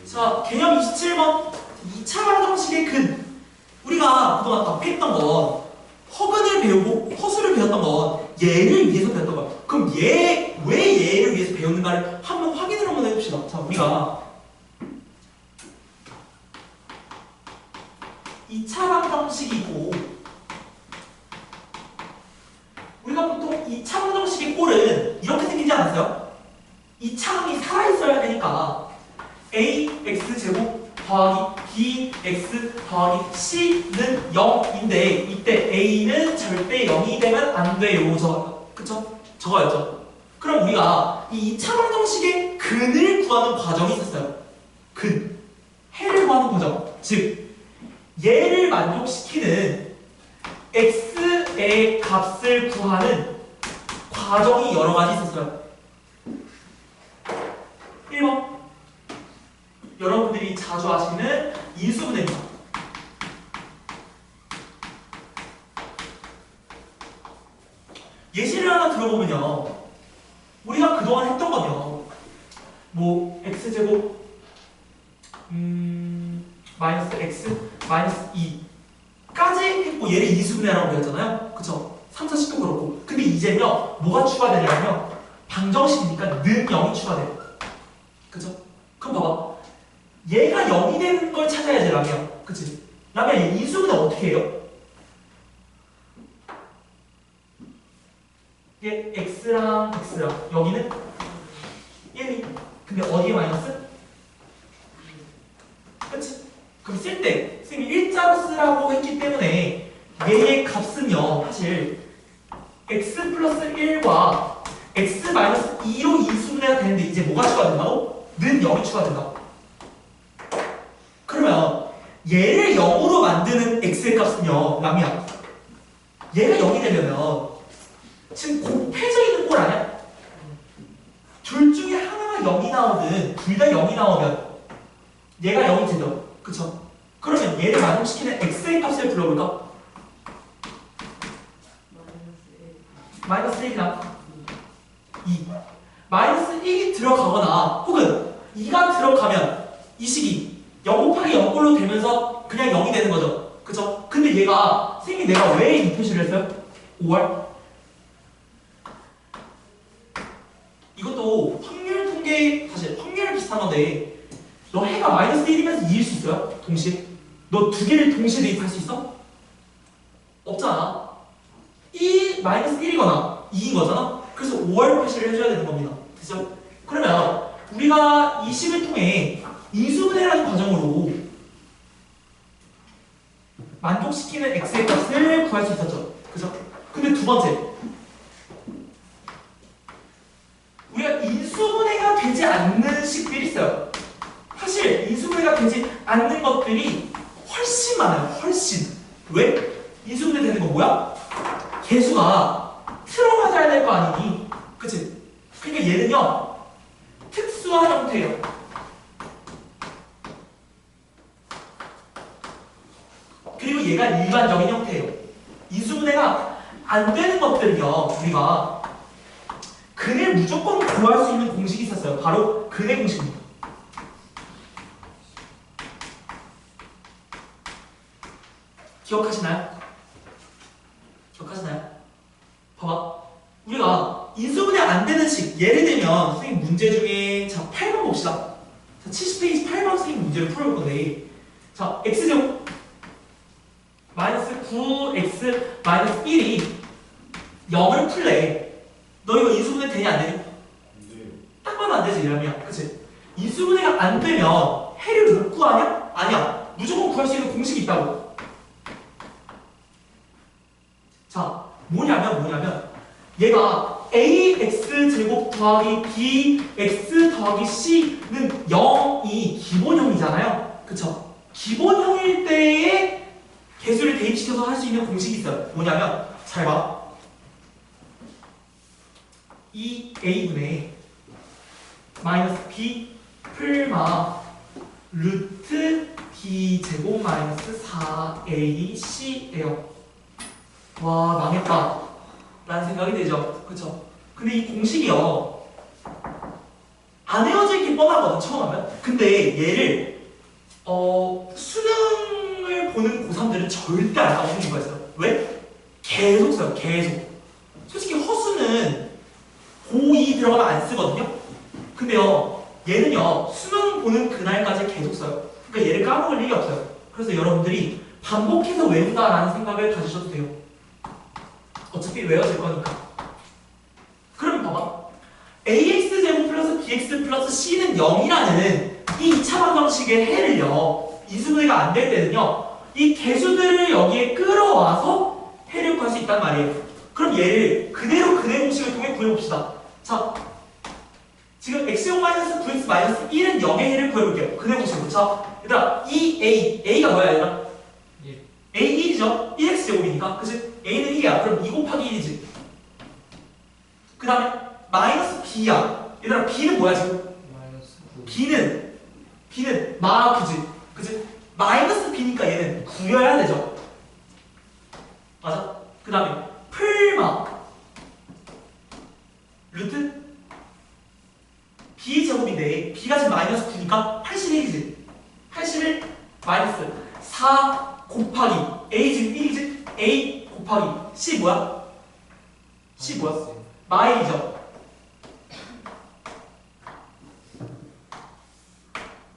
자, 개념 27번. 2차 방정식의 근. 우리가 그동안 앞에 했던 건 허근을 배우고 허수를 배웠던 건 얘를 위해서 배웠던 거야. 그럼 왜 얘를 위해서 배웠는가를 한번 확인을 한번 해봅시다. 자, 우리가 2차 방정식이고 우리가 보통 2차 방정식의 꼴은 이렇게 생기지 않았어요? 2차항이 살아있어야 되니까 ax제곱 더하기 bx 더하기 c는 0인데 이때 a는 절대 0이 되면 안 돼요. 그쵸? 저거였죠. 그럼 우리가 이 2차 방정식의 근을 구하는 과정이 있었어요. 근. 해를 구하는 과정. 즉 얘를 만족시키는 x의 값을 구하는 과정이 여러 가지 있었어요. 1번. 여러분들이 자주 하시는 인수분해입니다. 예시를 하나 들어보면요. 우리가 그동안 했던 건요. 뭐 x제곱 마이너스 x 마이너스 2까지 했고 얘를 인수분해라고 배웠잖아요. 그쵸? 3, 4, 10도 그렇고. 근데 이제는요. 뭐가 추가되냐면요. 방정식이니까 는 0이 추가돼요. 그쵸? 그럼 봐봐. 얘가 0이 되는 걸 찾아야지 라면. 그치? 라면 얘 인수분해 어떻게 해요? 얘 x랑 여기는 1이. 근데 어디에 마이너스? 그치? 그럼 쓸 때 선생님이 일자로 쓰라고 했기 때문에 얘의 값은요 사실 x 플러스 1과 x 마이너스 2로 인수분해가 되는데 이제 뭐가 추가된다고? 는 0이 추가된다. 그러면 얘를 0으로 만드는 x의 값은요 남이야. 얘가 0이 되려면 지금 곱해져 있는 꼴 아니야? 둘 중에 하나가 0이 나오든 둘 다 0이 나오면 얘가 0이 되죠. 그쵸? 그러면 얘를 만족시키는 x의 값을 불러볼까? 마이너스 1이랑 2. 마이너스 1이 들어가거나 혹은 2가 들어가면 이 식이 0 곱하기 0꼴로 되면서 그냥 0이 되는 거죠. 그쵸? 근데 얘가 선생님이 내가 왜 이 표시를 했어요? 5월? 이것도 확률 통계 사실 확률 비슷한 건데 너 해가 마이너스 1이면서 2일 수 있어요? 동시에? 너 두 개를 동시에 대입할 수 있어? 없잖아. 마이너스 1이거나 2인 거잖아? 그래서 5월 표시를 해줘야 되는 겁니다. 됐죠? 그러면 우리가 이 식을 통해 인수분해라는 과정으로 만족시키는 x의 값을 구할 수 있었죠. 그죠? 근데 두 번째 우리가 인수분해가 되지 않는 식들이 있어요. 사실 인수분해가 되지 않는 것들이 훨씬 많아요. 훨씬. 왜? 인수분해 되는 건 뭐야? 개수가 틀어맞아야 될 거 아니니? 그치? 그러니까 얘는요 특수한 형태예요. 그리고 얘가 일반적인 형태예요. 인수분해가 안 되는 것들은요, 우리가 근을 무조건 구할 수 있는 공식이 있었어요. 바로 근의 공식입니다. 기억하시나요? 기억하시나요? 봐봐. 우리가 인수분해 안 되는 식, 예를 들면 선생님 문제 중에 자 8번 봅시다. 자 70페이지 8번 선생님 문제를 풀어볼 건데 자 x제곱 마이너스 9x 마이너스 1이 0을 풀래. 너 이거 인수분해 되냐 안 되냐? 네. 딱 봐도 안 되지 이러면. 그치? 인수분해가 안 되면 해를 못 구하냐? 아니야. 무조건 구할 수 있는 공식이 있다고. 자 뭐냐면 얘가 ax 제곱 더하기 bx 더하기 c는 0이 기본형이잖아요. 그쵸? 기본형일 때에 개수를 대입시켜서 할 수 있는 공식이 있어요. 뭐냐면 잘 봐. 이 a분의 마이너스 b 풀마 루트 b 제곱 마이너스 4ac예요. 와 망했다 라는 생각이 들죠. 그쵸? 근데 이 공식이요 안 헤어질 게 뻔하거든 처음 하면. 근데 얘를 수능을 보는 고3들은 절대 안 나오는 이유가 있어요. 왜? 계속 써요. 계속. 솔직히 허수는 고2 들어가면 안 쓰거든요. 근데요 얘는요 수능 보는 그날까지 계속 써요. 그러니까 얘를 까먹을 일이 없어요. 그래서 여러분들이 반복해서 외운다라는 생각을 가지셔도 돼요. 어차피 외워질 거니까. 그러면 봐봐. ax제곱 플러스 bx 플러스 c는 0이라는 이 2차 방정식의 해를요 인수분해가 안 될 때는요 이 개수들을 여기에 끌어와서 해를 구할 수 있단 말이에요. 그럼 얘를 그대로 근의 공식을 통해 구해봅시다. 자 지금 x제곱 마이너스 9x 마이너스 1은 0의 해를 구해볼게요. 근의 공식으로. 자 얘들아 이 a가 뭐야 얘들아? a 1이죠? 1x제곱이니까 그치? a는 1이야. 그럼 2 곱하기 1이지. 그 다음에 마이너스 b야. 얘들아 b는 뭐야 지금? 마이너스 9. b는 마 9지. 그치? 마이너스 b니까 얘는 9여야 되죠. 맞아? 그 다음에 풀마 루트 b제곱인데 b가 지금 마이너스 9니까 81이지. 81 마이너스 4 곱하기 a 지금 1이지? a 곱하기 c 뭐야? c 뭐야? 마일이죠.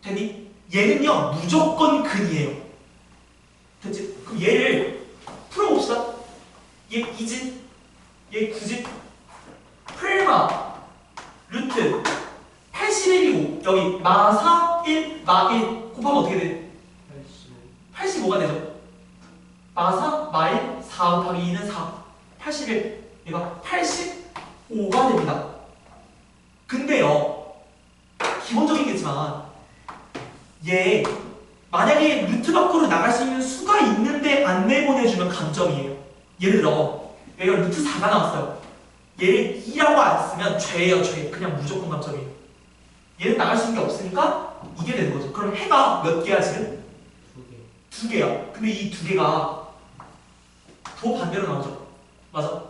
됐니? 얘는요 무조건 근이에요. 됐지? 그럼 얘를 풀어봅시다. 얘 2지? 얘 9지? 풀마 루트 81이고 여기 마4 1 마1 곱하면 어떻게 돼? 85가 되죠. 마4 마1 4 곱하기 2는 4 81 얘가 85가 됩니다. 근데요 기본적이겠지만 얘 만약에 루트 밖으로 나갈 수 있는 수가 있는데 안 내보내주면 감점이에요. 예를 들어 얘가 루트 4가 나왔어요. 얘를 2라고 안 쓰면 죄예요. 죄. 그냥 무조건 감점이에요. 얘는 나갈 수 있는 게 없으니까 이게 되는 거죠. 그럼 해가 몇 개야 지금? 2개. 2개야. 근데 이 2개가 도 반대로 나오죠. 맞아?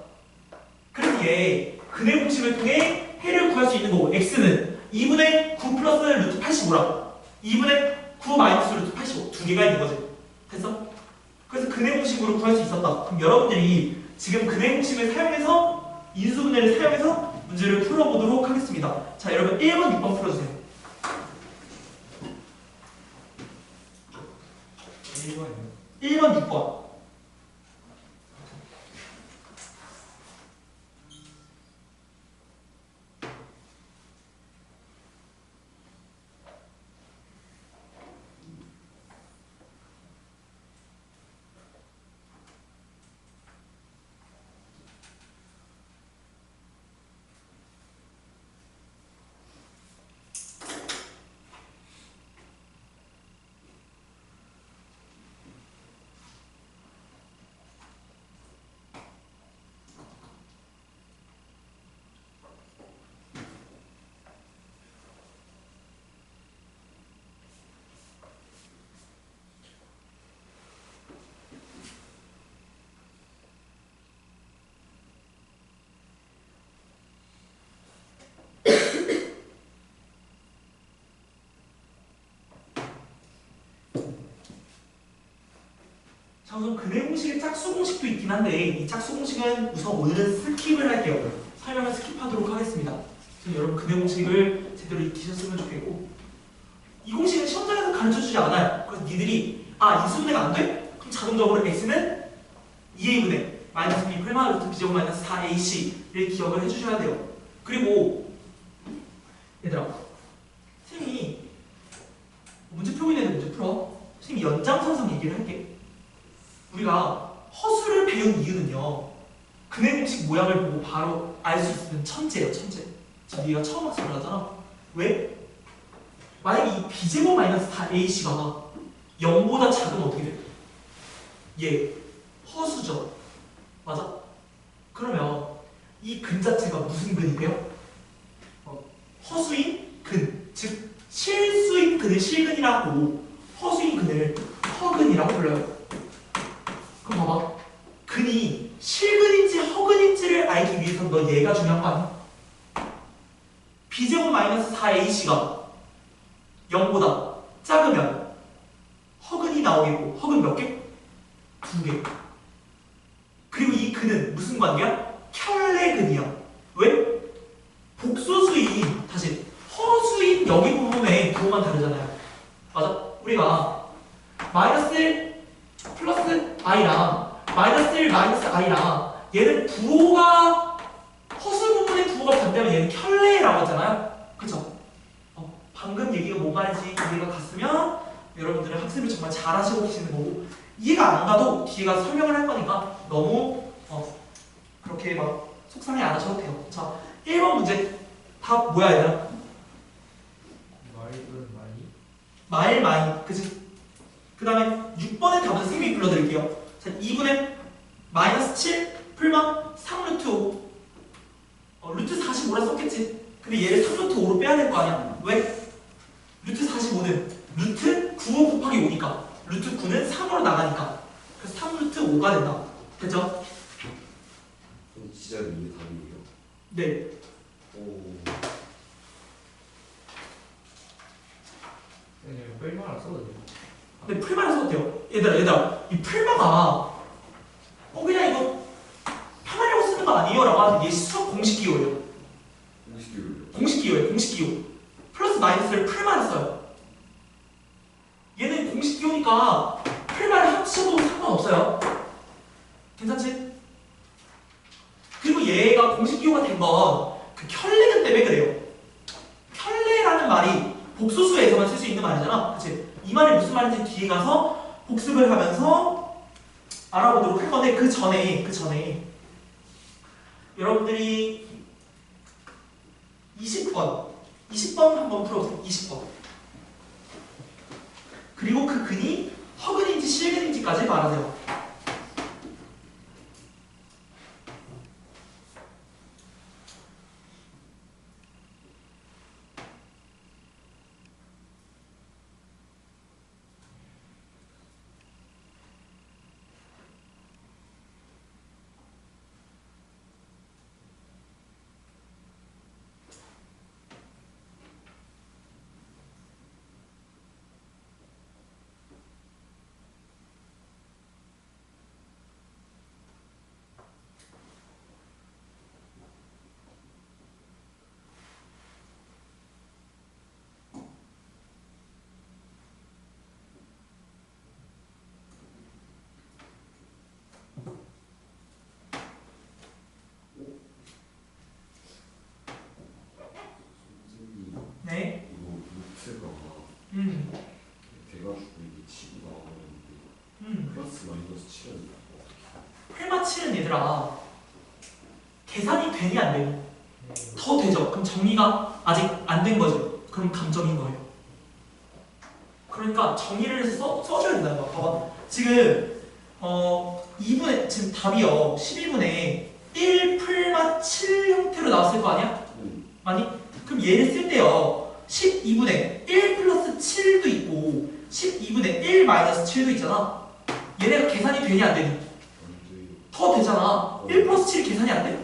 그래서 얘 근의 공식을 통해 해를 구할 수 있는 거고 x는 2분의 9 플러스 루트 85라 2분의 9 마이너스 루트 85 2개가 있는 거지. 됐어? 그래서 근의 공식으로 구할 수 있었다. 그럼 여러분들이 지금 근의 공식을 사용해서 인수분해를 사용해서 문제를 풀어보도록 하겠습니다. 자 여러분 1번 6번 풀어주세요. 1번이요? 1번 6번 자, 우선 근해 공식의 짝수 공식도 있긴 한데 이 짝수 공식은 우선 오늘은 스킵을 할게요. 설명을 스킵하도록 하겠습니다. 여러분 근해 공식을 제대로 익히셨으면 좋겠고 이 공식은 시험장에서 가르쳐주지 않아요. 그래서 니들이 아 인수분해가 안 돼? 그럼 자동적으로 x는 2a분의 마이너스 b 풀마 루트 b제곱 마이너스 4ac를 기억을 해주셔야 돼요. 그리고 얘들아 선생님이 문제 풀고 있는데 문제 풀어. 선생님이 연장선상 얘기를 할게. 우리가 허수를 배운 이유는요 근해 공식 모양을 보고 바로 알 수 있는 천재예요. 천재. 지금 네가 처음 학습을 하잖아. 왜? 만약에 이 b제곱 마이너스 4ac가 0보다 작으면 어떻게 돼? 얘 허수죠. 맞아? 그러면 이 근 자체가 무슨 근이 돼요? 허수인 근. 즉 실수인 근을 실근이라고 허수인 근을 허근이라고 불러요. 그럼 봐봐. 근이 실근인지 허근인지를 알기 위해서 너 얘가 중요한 거 아니야? b제곱 마이너스 4ac가 0보다 작으면 허근이 나오겠고 허근 몇 개? 2개. 그리고 이 근은 무슨 관계야? 켤레근이야. 왜? 복소수인 다시 허수인 여기 부분의 부호만 다르잖아요. 맞아? 우리가 마이너스 1 플러스 i랑 마이너스 1 마이너스 i랑 얘는 부호가 허수 부분의 부호가 반대면 얘는 켤레라고 했잖아요. 그쵸? 방금 얘기가 뭔 말인지 이해가 갔으면 여러분들은 학습을 정말 잘하시고 계시는 거고 이해가 안 가도 뒤에가 설명을 할 거니까 너무 그렇게 막 속상해 안 하셔도 돼요. 자, 1번 문제 답 뭐야 얘들아? 마일 마이 그치? 그 다음에 6번의 답은 선생님이 불러드릴게요. 자, 2분의 마이너스 7 풀마 3루트 5 루트 45라 썼겠지? 근데 얘를 3루트 5로 빼야 될 거 아니야? 왜? 루트 45는 루트 95 곱하기 5니까 루트 9는 3으로 나가니까 그래서 3루트 5가 된다. 됐죠? 그럼 진짜 이게 답이에요? 네. 오. 그냥 뺄만한 써도 돼요. 근데 풀마를 써도 돼요. 얘들아 이 풀마가 그냥 이거 편하려고 쓰는 거 아니에요? 라고 하면 얘 수학 공식 기호예요. 공식 기호예요. 공식 기호. 플러스 마이너스를 풀마를 써요. 얘는 공식 기호니까 풀마를 합쳐도 상관없어요. 괜찮지? 그리고 얘가 공식 기호가 된 건 그 켤레근 때문에 그래요. 켤레라는 말이 복소수에서만 쓸 수 있는 말이잖아. 그치? 이 말이 무슨 말인지 뒤에 가서 복습을 하면서 알아보도록 할 건데 그 전에 여러분들이 20번 한번 풀어보세요. 20번. 그리고 그 근이 허근인지 실근인지까지 말하세요. 네. 이거 루트가 돼가지고 이게 7이 나오는데 플러스 마이너스 7은 8마 7은 얘들아 계산이 되니 안 되니? 더 되죠. 그럼 정리가 아직 안 된 거죠. 그럼 감점인 거예요. 그러니까 정리를 해서 써줘야 된다는 거야. 봐봐. 지금 2분의 지금 답이요. 12분의 1 풀마 7 형태로 나왔을 거 아니야? 아니? 그럼 얘를 쓸 때요. 12분의 1 플러스 7도 있고 12분의 1 마이너스 7도 있잖아. 얘네가 계산이 되니 안 되니? 더 되잖아. 1 플러스 7 계산이 안 돼?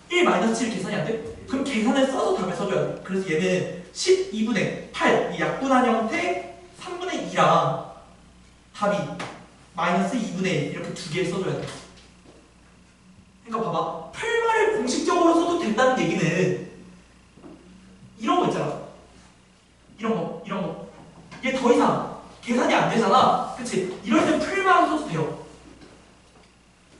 1 마이너스 7 계산이 안 돼? 그럼 계산을 써서 답을 써줘야 돼. 그래서 얘는 12분의 8 이 약분한 형태 3분의 2랑 답이 마이너스 2분의 1 이렇게 두 개 써줘야 돼. 그러니까 봐봐. 풀말을 공식적으로 써도 된다는 얘기는 이런 거 있잖아. 이런 거. 얘 더 이상 계산이 안 되잖아. 그치? 이럴 땐 풀만 써도 돼요.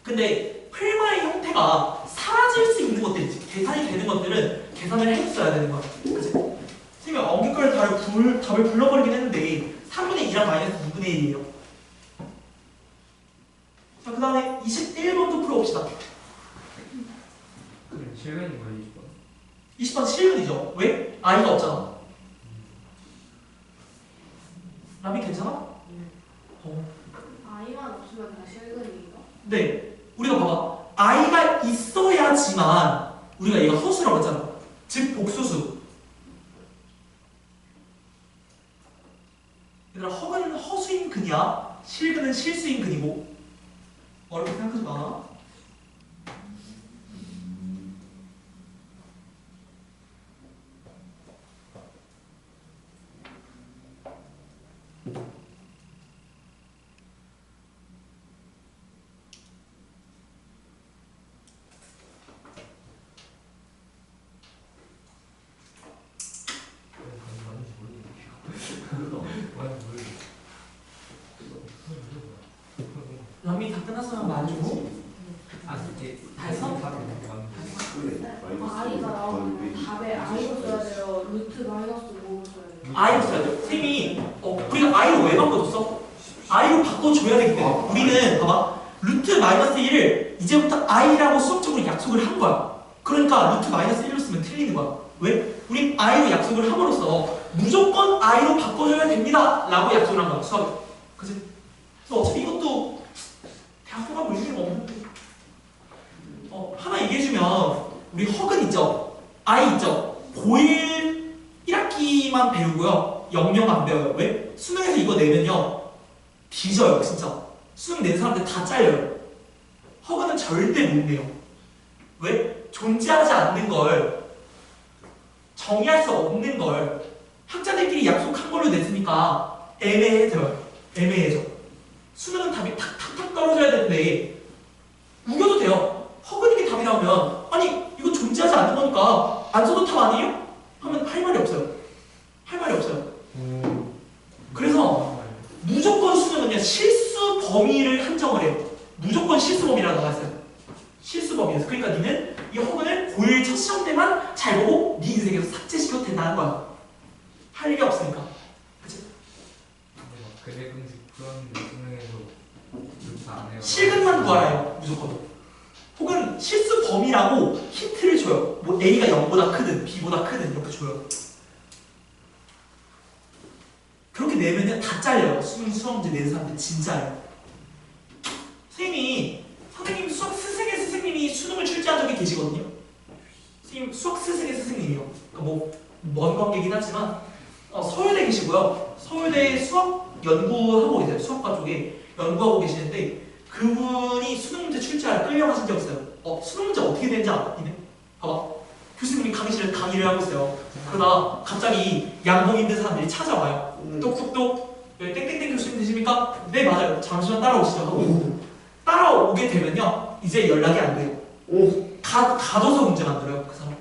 근데 풀마의 형태가 사라질 수 있는 것들, 계산이 되는 것들은 계산을 해줬어야 되는 거야. 그치? 선생님이 엄격하게 답을 불러버리긴 했는데 3분의 2랑 마이너스 2분의 1이에요. 자, 그 다음에 21번도 풀어봅시다. 그래 실근인 거야 20번. 20번 실근이죠. 왜? i가 없잖아. 라비 괜찮아? 아이만 없으면 다 실근이에요? 네. 우리가 봐봐. i가 있어야지만 우리가 얘가 허수라고 했잖아. 즉 복수수. 얘들아 허근은 허수인 근이야. 실근은 실수인 근이고. 어렵게 생각하지 마. 람이 다 끝났으면 말해주고. 아 이게 다 했어? 그래. 아이가 나오면 답에 아이로 써야 돼요? 루트 마이너스 5로 써야 돼요? i로 써야 돼. 선생님이 우리가 i로 왜 바꿔줬어? i로 바꿔줘야 되기 때문에 우리는 봐봐. 루트 마이너스 1을 이제부터 i라고 수학적으로 약속을 한 거야. 그러니까 루트 마이너스 1로 쓰면 틀리는 거야. 왜? 우리 i로 약속을 함으로써 무조건 i로 바꿔줘야 됩니다 라고 약속을 한 거야. 수학이. 그치? 그래서 어차피 이것도 대학 통합 의미가 없는데 하나 얘기해주면 우리 허근 있죠? i 있죠? 고1 1학기만 배우고요. 영영 안 배워요. 왜? 수능에서 이거 내면요 뒤져요 진짜. 수능 낸 사람들 다 잘려요. 허근은 절대 못 내요. 왜? 존재하지 않는 걸, 정의할 수 없는 걸 학자들끼리 약속한 걸로 냈으니까 애매해져요. 애매해져. 수능은 답이 탁탁탁 떨어져야 되는데 우겨도 돼요. 허근이게 답이 나오면 아니 이거 존재하지 않는 거니까 안 써도 답 아니에요? 하면 할 말이 없어요. 할 말이 없어요. 그래서 무조건 수능은요 실수 범위를 한정을 해요. 무조건 실수 범위라고 나와 있어요. 실수 범위에서. 그러니까 니는 이 허근을 고1 첫 시험 때만 잘 보고 네 인생에서 삭제시켜도 된다는 거야. 할 일이 없으니까. 그치? 그래 공식 풀었는데 수능에서 루트 안 해요. 실근만 구하라요. 무조건. 혹은 실수 범위라고 힌트를 줘요. 뭐 A가 0보다 크든 B보다 크든 이렇게 줘요. 그렇게 내면요 다 잘려요. 수학 문제 내는 사람들 진짜예요. 선생님 수학 스승의 스승님이 수능을 출제한 적이 계시거든요. 선생님 수학 스승의 스승님이요. 그러니까 먼 관계긴 하지만 서울대 계시고요. 서울대 수학 연구하고 계세요. 수학과 쪽에 연구하고 계시는데 그분이 수능 문제 출제할 끌려가신 적 있어요. 수능 문제 어떻게 되는지 알아? 니네? 봐봐. 교수님이 강의를 하고 있어요. 그러다 갑자기 양복 입는 사람들이 찾아와요. 똑똑똑 땡땡땡 교수님 되십니까? 네 맞아요. 잠시만 따라오시죠 하고 따라오게 되면요 이제 연락이 안 돼요. 가둬서 문제 만들어요 그 사람.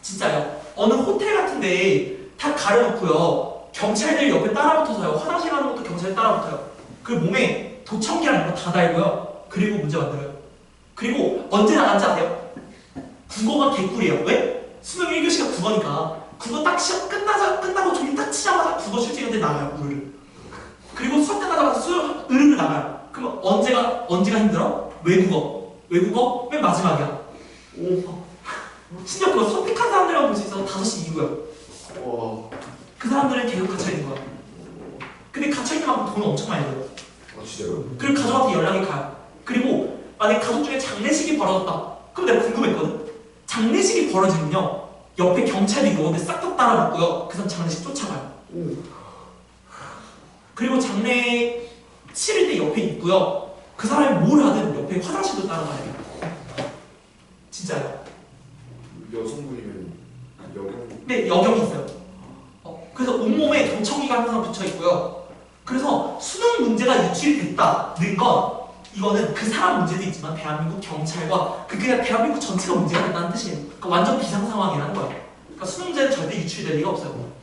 진짜요. 어느 호텔 같은데 다 가려놓고요 경찰들 옆에 따라붙어서요. 화장실 가는 것도 경찰 따라붙어요. 그 몸에 도청기랑 이런 거 다 달고요. 그리고 문제 만들어요. 그리고 언제 나간지 아세요? 국어가 개꿀이에요. 왜? 수능 1교시가 국어니까 국어 딱 시험 끝나고 종이 딱 치자마자 국어 출제위원회 나가요. 으르르. 그리고 수학 끝나자마자 수학 으르르 나가요. 그럼 언제가 힘들어? 외국어 맨 마지막이야. 심지어 그거 선택한 사람들만 볼 수 있어서 5시 이후야. 그 사람들은 계속 갇혀있는 거야. 근데 갇혀있는 만큼 돈을 엄청 많이 벌어요. 진짜요? 그리고 가족한테 연락이 가요. 그리고 만약에 가족 중에 장례식이 벌어졌다. 그럼 내가 궁금했거든. 장례식이 벌어지면요 옆에 경찰이 요원들 싹 다 따라붙고요. 그 사람 장례식 쫓아가요. 그리고 장례 치를 때 옆에 있고요. 그 사람이 뭘 하든 옆에 화장실도 따라가야 돼요. 진짜요. 여성분이면 여경. 네, 여경이 있어요. 그래서 온몸에 도청기가 항상 붙어 있고요. 그래서 수능 문제가 유출이 됐다는 건 이거는 그 사람 문제도 있지만 대한민국 경찰과 그냥 대한민국 전체가 문제가 된다는 뜻이에요. 그러니까 완전 비상 상황이라는 거야. 그러니까 수능 문제는 절대 유출될 리가 없어요.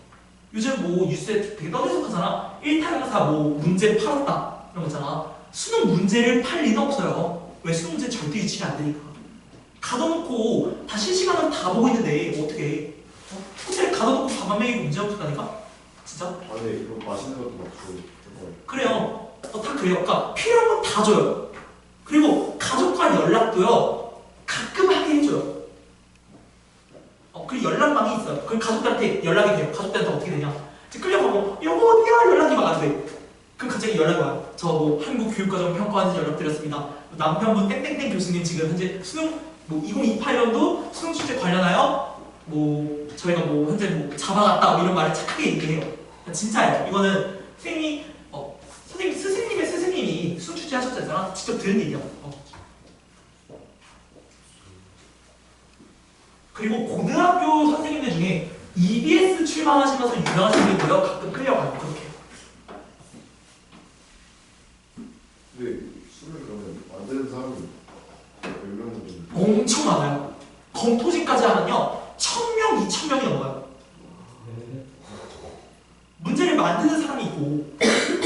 요즘 뭐 뉴스에 되게 떠들썩하잖아. 1타강사 뭐 문제 팔았다 이런 거 있잖아. 수능 문제를 팔 리는 없어요. 왜? 수능 문제 절대 유출이 안 되니까. 가둬놓고 다 실시간으로 다 보고 있는데 어떻게 해? 호텔에 가둬놓고 밥만 먹이고 문제 없었다니까? 진짜? 안에 이거 맛있는 것도 막 주고 그래요. 다 그래요. 그러니까 필요한 건 다 줘요. 그리고 가족과 연락도요. 가끔 하게 해줘요. 그리고 연락망이 있어요. 그럼 가족들한테 연락이 돼요. 가족들한테 어떻게 되냐? 이제 끌려가고 여보 어디야? 연락이 막 안 돼. 그럼 갑자기 연락이 와요. 저 뭐 한국교육과정평가원에서 연락드렸습니다. 남편분 땡땡땡 교수님 지금 현재 수능 뭐 2028년도 수능 출제 관련하여 뭐 저희가 뭐 현재 뭐 잡아갔다 뭐 이런 말을 착하게 얘기해요. 진짜예요. 이거는 선생님이 선생님 스승님의 스승님이 수능 출제 하셨잖아. 직접 들은 얘기야. 그리고 고등학교 선생님들 중에 EBS 출마하시면서 유명하신 분들도 가끔 끌려가요. 그렇게. 근데 술을 그러면 만드는 사람이 몇 명 정도? 엄청 많아요. 검토진까지 하면요 1000명, 2000명이 넘어요. 문제를 만드는 사람이 있고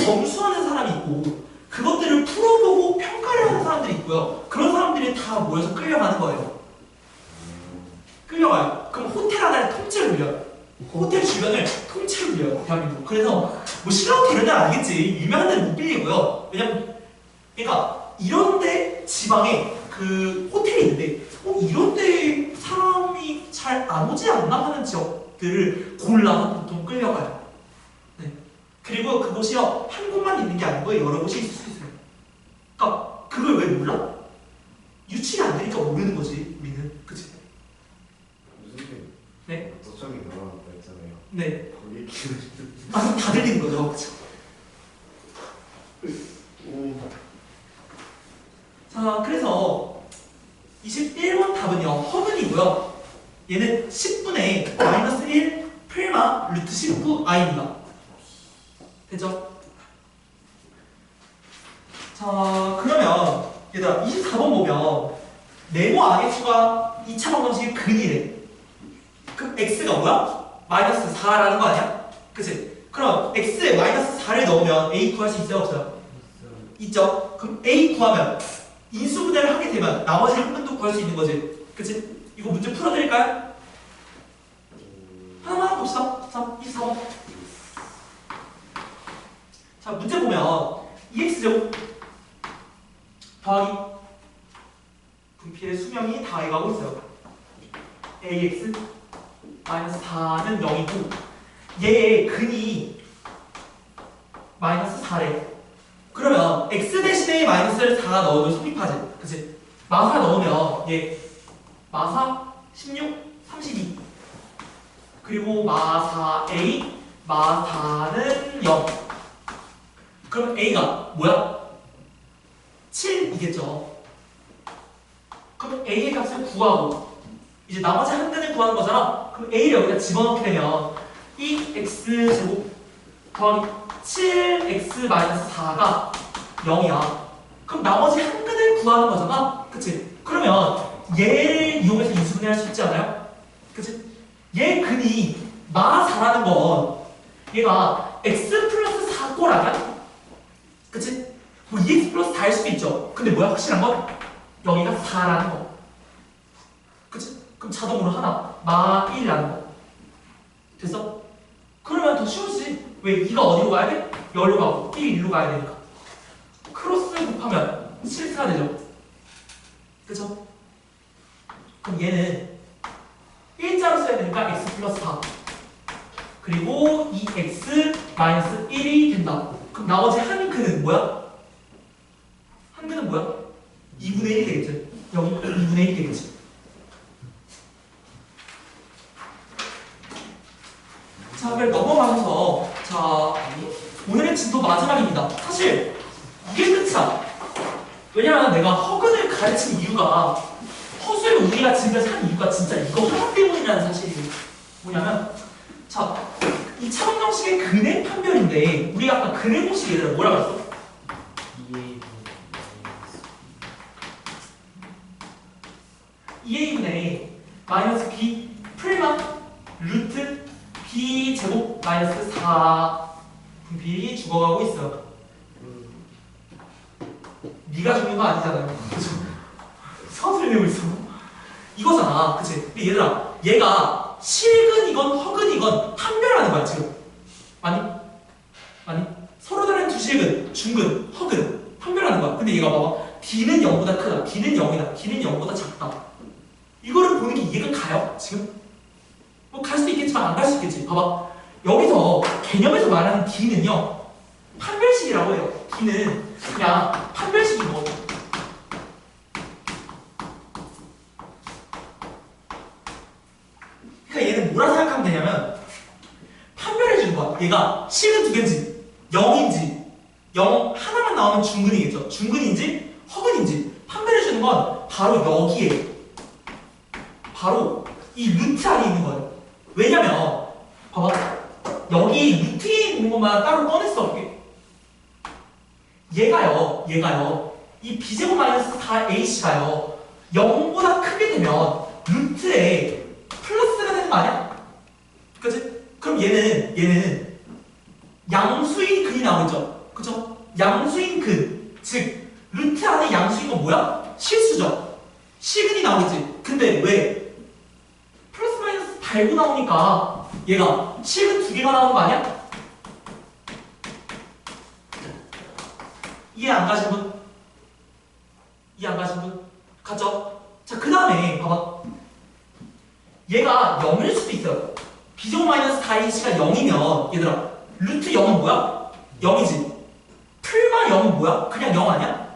검수하는 사람이 있고 그것들을 풀어보고 평가를 하는 사람들이 있고요. 그런 사람들이 다 모여서 끌려가는 거예요. 끌려가요. 그럼 호텔 하나를 통째로 빌려요. 호텔 주변을 통째로 빌려요. 대한민국. 그래서 뭐 실화부터 이런 데는 아니겠지. 유명한 데는 못 빌리고요. 왜냐면 그러니까 이런데 지방에 그 호텔이 있는데 이런데 사람이 잘 안 오지 않나 하는 지역들을 골라서 보통 끌려가요. 네. 그리고 그곳이요 한 곳만 있는 게 아니고 여러 곳이 있을 수 있어요. 그러니까 그걸 왜 몰라? 유출이 안 되니까 모르는 거지 우리는. 그치? 선생님 네. 도청이 결혼한다 했잖아요. 네. 거기 기는 그럼 다 들리는 거죠. 그쵸? 자, 그래서 21번 답은요, 허근이고요. 얘는 10분의 마이너스 1 풀마 루트 19i입니다. 됐죠? 자, 그러면 얘들아 24번 보면 네모 안의 수가 2차 방정식의 근이래. 그럼 x가 뭐야? 마이너스 4라는 거 아니야? 그치? 그럼 x에 마이너스 4를 넣으면 a 구할 수 있어요? 없어요? 있죠? 그럼 a 구하면 인수분해를 하게 되면 나머지 한 분도 구할 수 있는 거지. 그치? 이거 문제 풀어드릴까요? 하나만 봅시다. 자, 24번. 자, 문제 보면 2x제곱 더하기 분필의 수명이 다해가고 있어요. ax 마이너스 4는 0이고 얘의 근이 마이너스 4래. 그러면 x 대신에 마이너스를 4 넣으면 성립하지. 그치? 마사 넣으면 얘 마사 16, 32 그리고 마사 a 마사는 0. 그럼 a가 뭐야? 7이겠죠. 그럼 a의 값을 구하고 이제 나머지 한 근을 구하는 거잖아. 그럼 a를 여기다 집어넣게 되면 2x제곱 더하기 7x-4가 0이야. 그럼 나머지 한 근을 구하는 거잖아. 그치? 그러면 얘를 이용해서 인수분해할 수 있지 않아요? 그치? 얘 근이 마4라는 건 얘가 x 플러스 4꼴 아니야? 그치? 뭐 2x 플러스 4일 수도 있죠. 근데 뭐야? 확실한 건? 여기가 4라는 거. 그치? 그럼 자동으로 하나 마1이라는 거. 됐어? 그러면 더 쉬워지지. 왜? 2가 어디로 가야 돼? 여기로 가고 1, 1로 가야 되니까. 크로스 곱하면 실수가 되죠. 그쵸? 그럼 얘는 일자로 써야 되니까 x 플러스 4 그리고 2x 마이너스 1이 된다. 그럼 나머지 한 근은 뭐야? 한 근은 뭐야? 2분의 1이 되겠지. 여기 2분의 1이 되겠지. 자, 그럼 넘어가면서 자 오늘의 진도 마지막입니다. 사실 이게 끝이야. 왜냐면 내가 허근을 가르친 이유가 허수의 우리가 지금까지 한 이유가 진짜 이거 하나 때문이라는 사실이 뭐냐면 자 이 차방정식의 근의 판별인데 우리 아까 근의 공식 얘들아 뭐라고 했어? EA분의 마이너스 B 풀만 루트 B 제곱 마이너스 4 분필이 죽어가고 있어. 네가 죽는 거 아니잖아요. 그죠? 서술을 내고 있어. 이거잖아. 그치? 근데 얘들아, 얘가 실근이건 허근이건 판별하는 거야, 지금. 아니? 서로 다른 두 실근, 중근, 허근 판별하는 거야. 근데 얘가 봐봐. D는 0보다 크다. D는 0이다. D는 0보다 작다. 이거를 보는 게 이해가 가요? 지금? 뭐 갈 수도 있겠지만 안 갈 수 있겠지. 봐봐. 여기서 개념에서 말하는 D는요. 판별식이라고 해요. D는 그냥 판별식인 거거든. 그러니까 얘는 뭐라 생각하면 되냐면 판별해 주는 거야. 얘가 실은 두 개인지 0인지 0 하나만 나오면 중근이겠죠. 중근인지 허근인지 판별해 주는 건 바로 여기에 바로 이 루트 안에 있는 거예요. 왜냐면 봐봐. 여기 루트에 있는 것만 따로 꺼냈어. 얘가요. 이 b제곱 마이너스 4ac가요. 0보다 크게 되면 루트에 플러스가 되는 거 아니야? 그치? 그럼 얘는 양수인 근이 나오겠죠? 그쵸? 양수인 근. 즉 루트 안에 양수인 건 뭐야? 실수죠? 실근이 나오겠지? 근데 왜? 플러스 마이너스 달고 나오니까 얘가 실근 두 개가 나오는 거 아니야? 이해 안 가신 분? 이해 안 가신 분? 갔죠? 자, 그 다음에 봐봐. 얘가 0일 수도 있어요. b제곱 마이너스 4ac가 0이면 얘들아 루트 0은 뭐야? 0이지. 풀만 0은 뭐야? 그냥 0 아니야?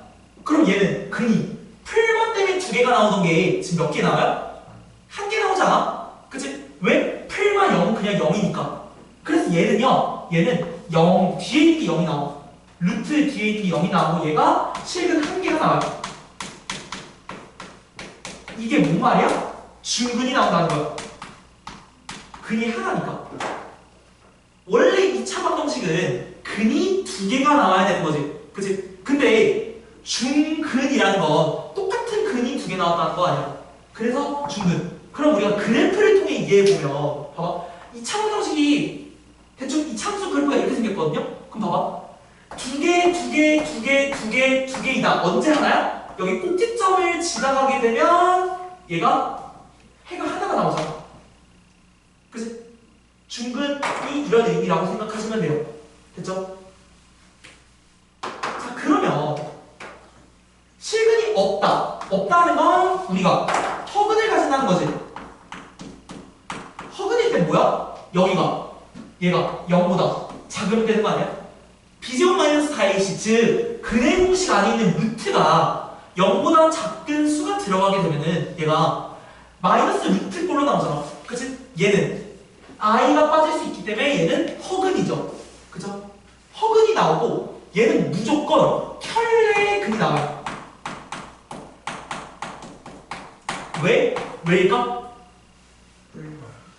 그럼 얘는 근이 풀만 때문에 두 개가 나오던 게 지금 몇 개 나와요? 한 개 나오잖아? 그치? 왜? 풀만 0은 그냥 0이니까. 그래서 얘는 0 뒤에 있는 게 0이 나와. 루트 뒤에 있는 게 0이 나오고 얘가 실근 한 개가 나와요. 이게 뭔 말이야? 중근이 나온다는 거야. 근이 하나니까. 원래 이 차방정식은 근이 두 개가 나와야 되는 거지. 그치? 근데 중근이라는 건 똑같은 근이 두 개 나왔다는 거 아니야. 그래서 중근. 그럼 우리가 그래프를 통해 이해해보면 봐봐. 이 차방정식이 대충 이 참수 그래프가 이렇게 생겼거든요. 그럼 봐봐. 두 개이다. 언제 하나야? 여기 꼭지점을 지나가게 되면 얘가 해가 하나가 나오잖아. 그치? 중근이 이런 의미라고 생각하시면 돼요. 됐죠? 자, 그러면 실근이 없다는 건 우리가 허근을 가진다는 거지. 허근일 때 뭐야? 얘가 0보다 작으면 되는 거 아니야? b제곱 마이너스 4ac 즉 근의 공식 안에 있는 루트가 0보다 작은 수가 들어가게 되면은 얘가 마이너스 루트 꼴로 나오잖아. 그치? 얘는 i가 빠질 수 있기 때문에 얘는 허근이죠. 그죠? 허근이 나오고 얘는 무조건 켤레의 근이 나와요. 왜? 왜일까?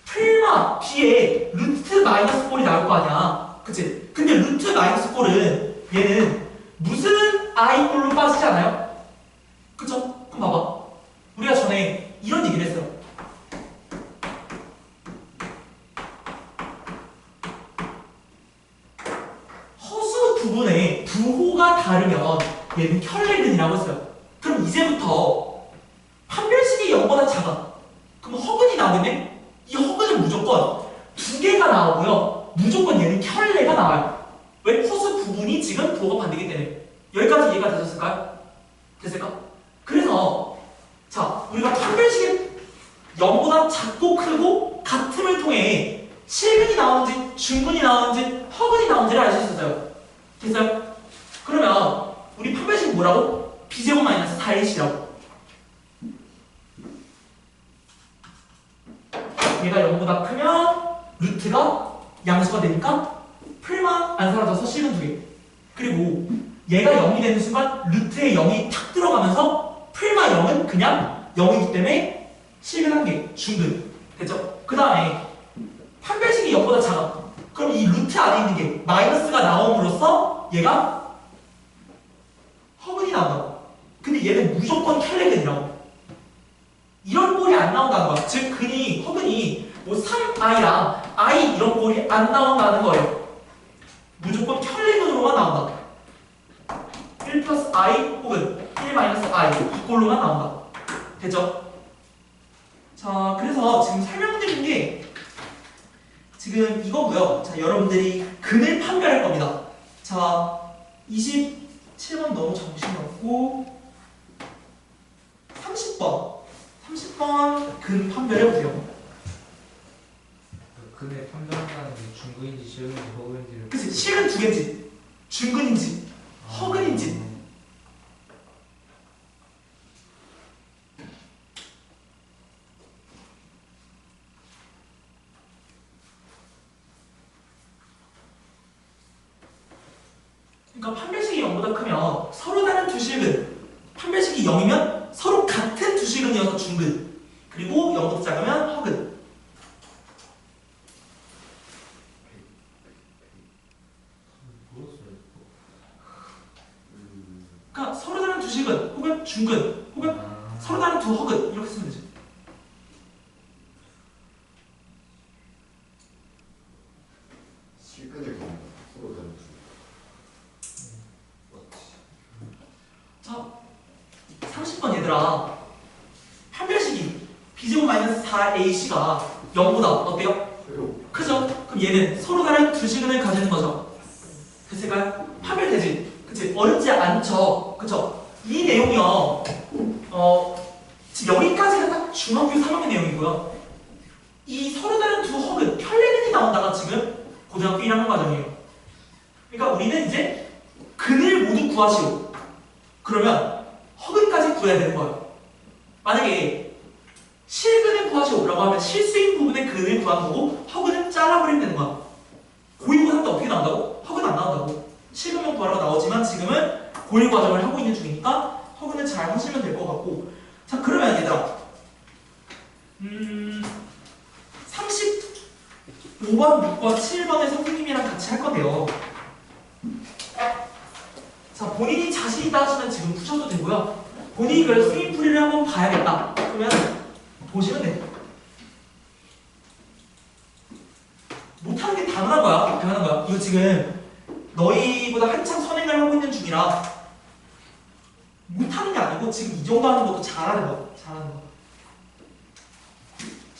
풀마 뒤에 루트 마이너스 꼴이 나올 거 아니야. 그치? 근데 루트 마이너스 꼴은 얘는 무슨 i 꼴로 빠지지 않아요? 그쵸? 그럼 봐봐. 우리가 전에 이런 얘기를 했어요. 허수 부분의 부호가 다르면 얘는 켤레근이라고 했어요. 그럼 이제부터 판별식이 0보다 작아. 그럼 허근이 나오겠네? 이 허근은 무조건 두 개가 나오고요. 무조건 얘는 켤레가 나와요. 왜? 허수 부분이 지금 부호가 반대기 때문에. 여기까지 이해가 되셨을까요? 됐을까? 그래서 자, 우리가 판별식이 0보다 작고 크고 같음을 통해 실근이 나오는지 중근이 나오는지 허근이 나오는지를 알 수 있었어요. 됐어요? 그러면 우리 판별식이 뭐라고? b제곱 마이너스 4ac라고. 얘가 0보다 크면 루트가 양수가 되니까 풀만 안 사라져서 실근 2개. 그리고 얘가 0이 되는 순간 루트에 0이 탁 들어가면서 풀마 0은 그냥 0이기 때문에 실근 1개, 중근. 됐죠? 그 다음에 판별식이 0보다 작아. 그럼 이 루트 안에 있는 게 마이너스가 나옴으로써 얘가 허근이 나온다. 근데 얘는 무조건 켈레근이라고. 이런 꼴이 안 나온다는 거야. 즉 근이 허근이 뭐 3i랑 i 이런 꼴이 안 나온다는 거예요. 무조건 켈레근으로만 나온다. 1 플러스 i 혹은 1 마이너스 i 이 꼴로만 나온다. 됐죠? 자, 그래서 지금 설명드린 게 지금 이거고요. 자, 여러분들이 근을 판별할 겁니다. 자, 27번 너무 정신없고 30번 근 판별해보세요. 근에 판단한다는 게 중근인지 실근인지 허근인지를. 그치? 실근 두 개인지 중근인지 허근인지. 그러니까 판별식이 0보다 크면 서로 다른 두 실근, 판별식이 0이면 서로 같은 두 실근이어서 중근, 그리고 0보다 작으면 허근. 그러니까 서로 다른 두 실근, 혹은 중근, 혹은 서로 다른 두 허근 이렇게 쓰면 되죠. 실근을 겁니다. 서로 다른 두. 자, 30번 얘들아, 판별식이 b제곱 마이너스 4ac가 0보다 어때요? 크죠? 그럼 얘는 서로 다른 두 실근을 가지는 거죠. 됐을까요? 판별되지? 그치? 어렵지 않죠? 그쵸? 이 내용이요, 지금 여기까지가 딱 중학교 3학년 내용이고요. 이 서로 다른 두 허근, 혈레근이 나온다가 지금 고등학교 1학년 과정이에요. 그러니까 우리는 이제 근을 모두 구하시오. 그러면 허근까지 구해야 되는 거예요. 만약에 실근을 구하시오라고 하면 실수인 부분의 근을 구하는 거고 허근은 잘라버리면 되는 거야. 고1 고3 때 어떻게 나온다고? 허근 안 나온다고. 실근만 구하라고 나오지만 지금은 고1 과정을 하고 있는 중이니까 허근은 잘 하시면 될 것 같고. 자, 그러면 얘들아 35번, 6번, 7번을 선생님이랑 같이 할 건데요. 자, 본인이 자신 있다 하시면 지금 푸셔도 되고요. 본인이 그래서 스윙풀이를 한번 봐야겠다. 그러면 보시면 돼. 못하는 게 당연한 거야. 당연한 거야. 이거 지금 너희보다 한참 선행을 하고 있는 중이라 못하는 게 아니고 지금 이 정도 하는 것도 잘하는 거야. 잘하는 거.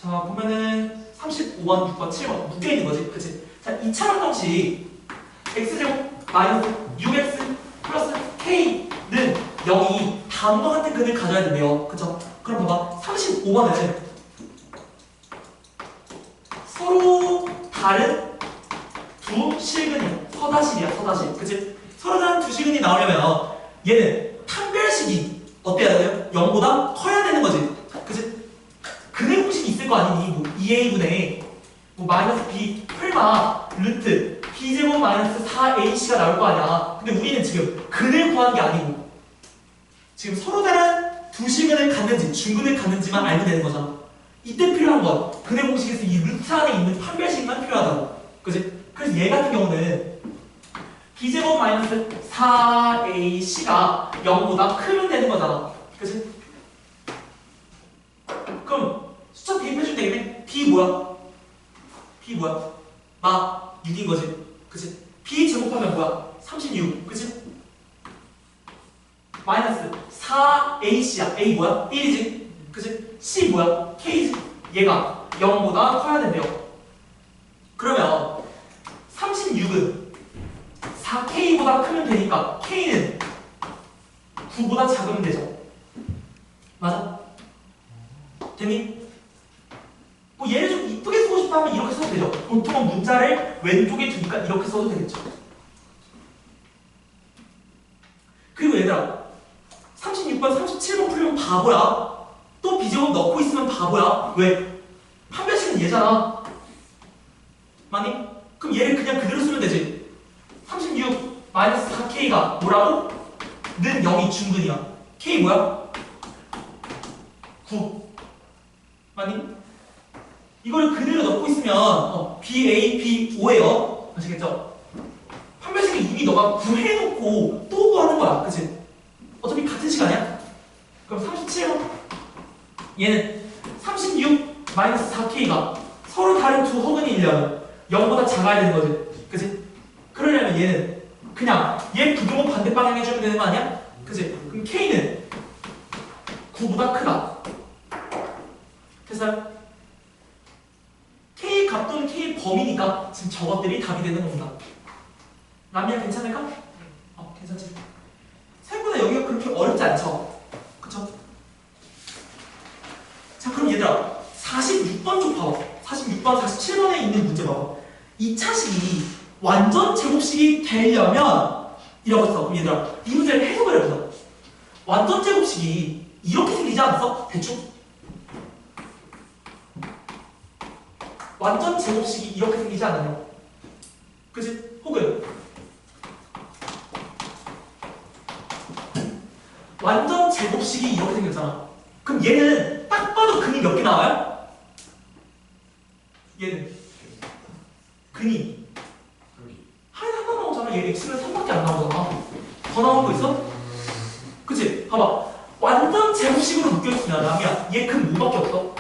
자, 보면은 35번, 6번, 7번 묶여있는 거지. 그치? 자, 2차 방정식 x제곱 마이너스 6x 플러스 k는 0이 다음과 같은 근을 가져야 된대요. 그쵸? 그럼 봐봐. 35번은 서로 다른 두 실근이야. 서다실이야. 서다실. 그치? 서로 다른 두 실근이 나오려면 얘는 판별식이 어때야 돼요? 0보다 커야 되는 거지. 그치? 근의 공식이 있을 거 아니니? 뭐 2a분의 뭐 마이너스 b 풀마 루트 b제곱 마이너스 4ac가 나올 거 아니야. 근데 우리는 지금 근을 구하는 게 아니고 지금 서로 다른 두 실근을 갖는지 중근을 갖는지만 알면 되는 거잖아. 이때 필요한 건 근의 공식에서 이 루트 안에 있는 판별식만 필요하다고. 그치? 그래서 얘 같은 경우는 b제곱 마이너스 4ac가 0보다 크면 되는 거잖아. 그치? 그럼 숫자 대입해주면 되겠네. b 뭐야? b 뭐야? 마 6인 거지. 그치? b 제곱하면 뭐야? 36. 그치? 마이너스 4ac야. a 뭐야? 1이지. 그치? c 뭐야? k지. 얘가 0보다 커야 된대요. 그러면 36은 4k보다 크면 되니까 k는 9보다 작으면 되죠. 맞아? 됐니? 뭐 얘를 좀 이쁘게 쓰고 싶다면 이렇게 써도 되죠. 보통은 문자를 왼쪽에 두니까 이렇게 써도 되겠죠. 그리고 얘들아 36번, 37번 풀면 바보야. 또 비제곱 넣고 있으면 바보야. 왜? 판별식은 얘잖아. 맞니? 그럼 얘를 그냥 그대로 쓰면 되지. 36 마이너스 4k가 뭐라고? 는 0이 중근이야. k 뭐야? 9. 맞니? 이걸 그대로 넣고 있으면 BAB5예요. 아시겠죠? 판별식을 이미 너가 구해놓고 또 구하는 거야. 그치? 어차피 같은 시간이야. 그럼 37번 얘는 36 4K가 서로 다른 두 허근이 일려면 0보다 작아야 되는 거지. 그치? 그러려면 얘는 그냥 얘 부등호 반대 방향 해주면 되는 거 아니야? 그치? 그럼 K는 9보다 크다. 됐어요? K 값 또는 K 범위니까 지금 저것들이 답이 되는 겁니다. 남이야 괜찮을까? 괜찮지? 생각보다 여기가 그렇게 어렵지 않죠? 그쵸? 자 그럼 얘들아 46번 좀 봐봐. 46번, 47번에 있는 문제 봐봐. 이 차식이 완전 제곱식이 되려면 이라고 했어. 그럼 얘들아 이 문제를 해석을 해보자. 완전 제곱식이 이렇게 생기지 않았어? 대충? 완전 제곱식이 이렇게 생기지 않아요? 그치? 혹은 완전 제곱식이 이렇게 생겼잖아. 그럼 얘는 딱 봐도 근이 몇 개 나와요? 얘는 근이 하나 나오잖아. 얘 x는 3밖에 안 나오잖아. 더 나온 거 있어? 그치? 봐봐. 완전 제곱식으로 묶여있으면 라미야 얘 근 뭐밖에 없어?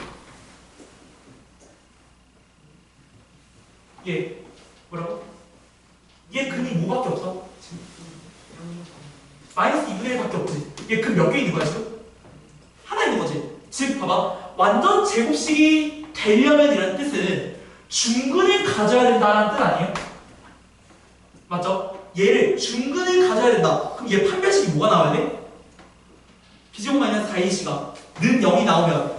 얘 뭐라고? 얘 근이 뭐밖에 없어? 마이너스 2분의 1밖에 없지. 얘 근 몇 개 있는 거야 지금? 하나 있는 거지. 즉 봐봐. 완전 제곱식이 되려면이라는 뜻은 중근을 가져야 된다는 뜻 아니에요? 맞죠? 얘를 중근을 가져야 된다. 그럼 얘 판별식이 뭐가 나와야 돼? B제곱 마이너스 4AC가 는 0이 나오면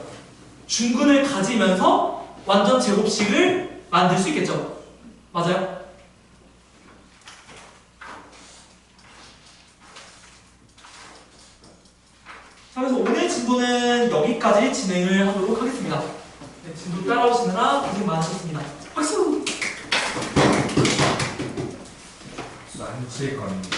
중근을 가지면서 완전 제곱식을 만들 수 있겠죠? 맞아요? 자, 그래서 오늘 진도는 여기까지 진행을 하도록 하겠습니다. 네, 진도 따라오시느라 고생 많으셨습니다. 박수! 안 칠 겁니다.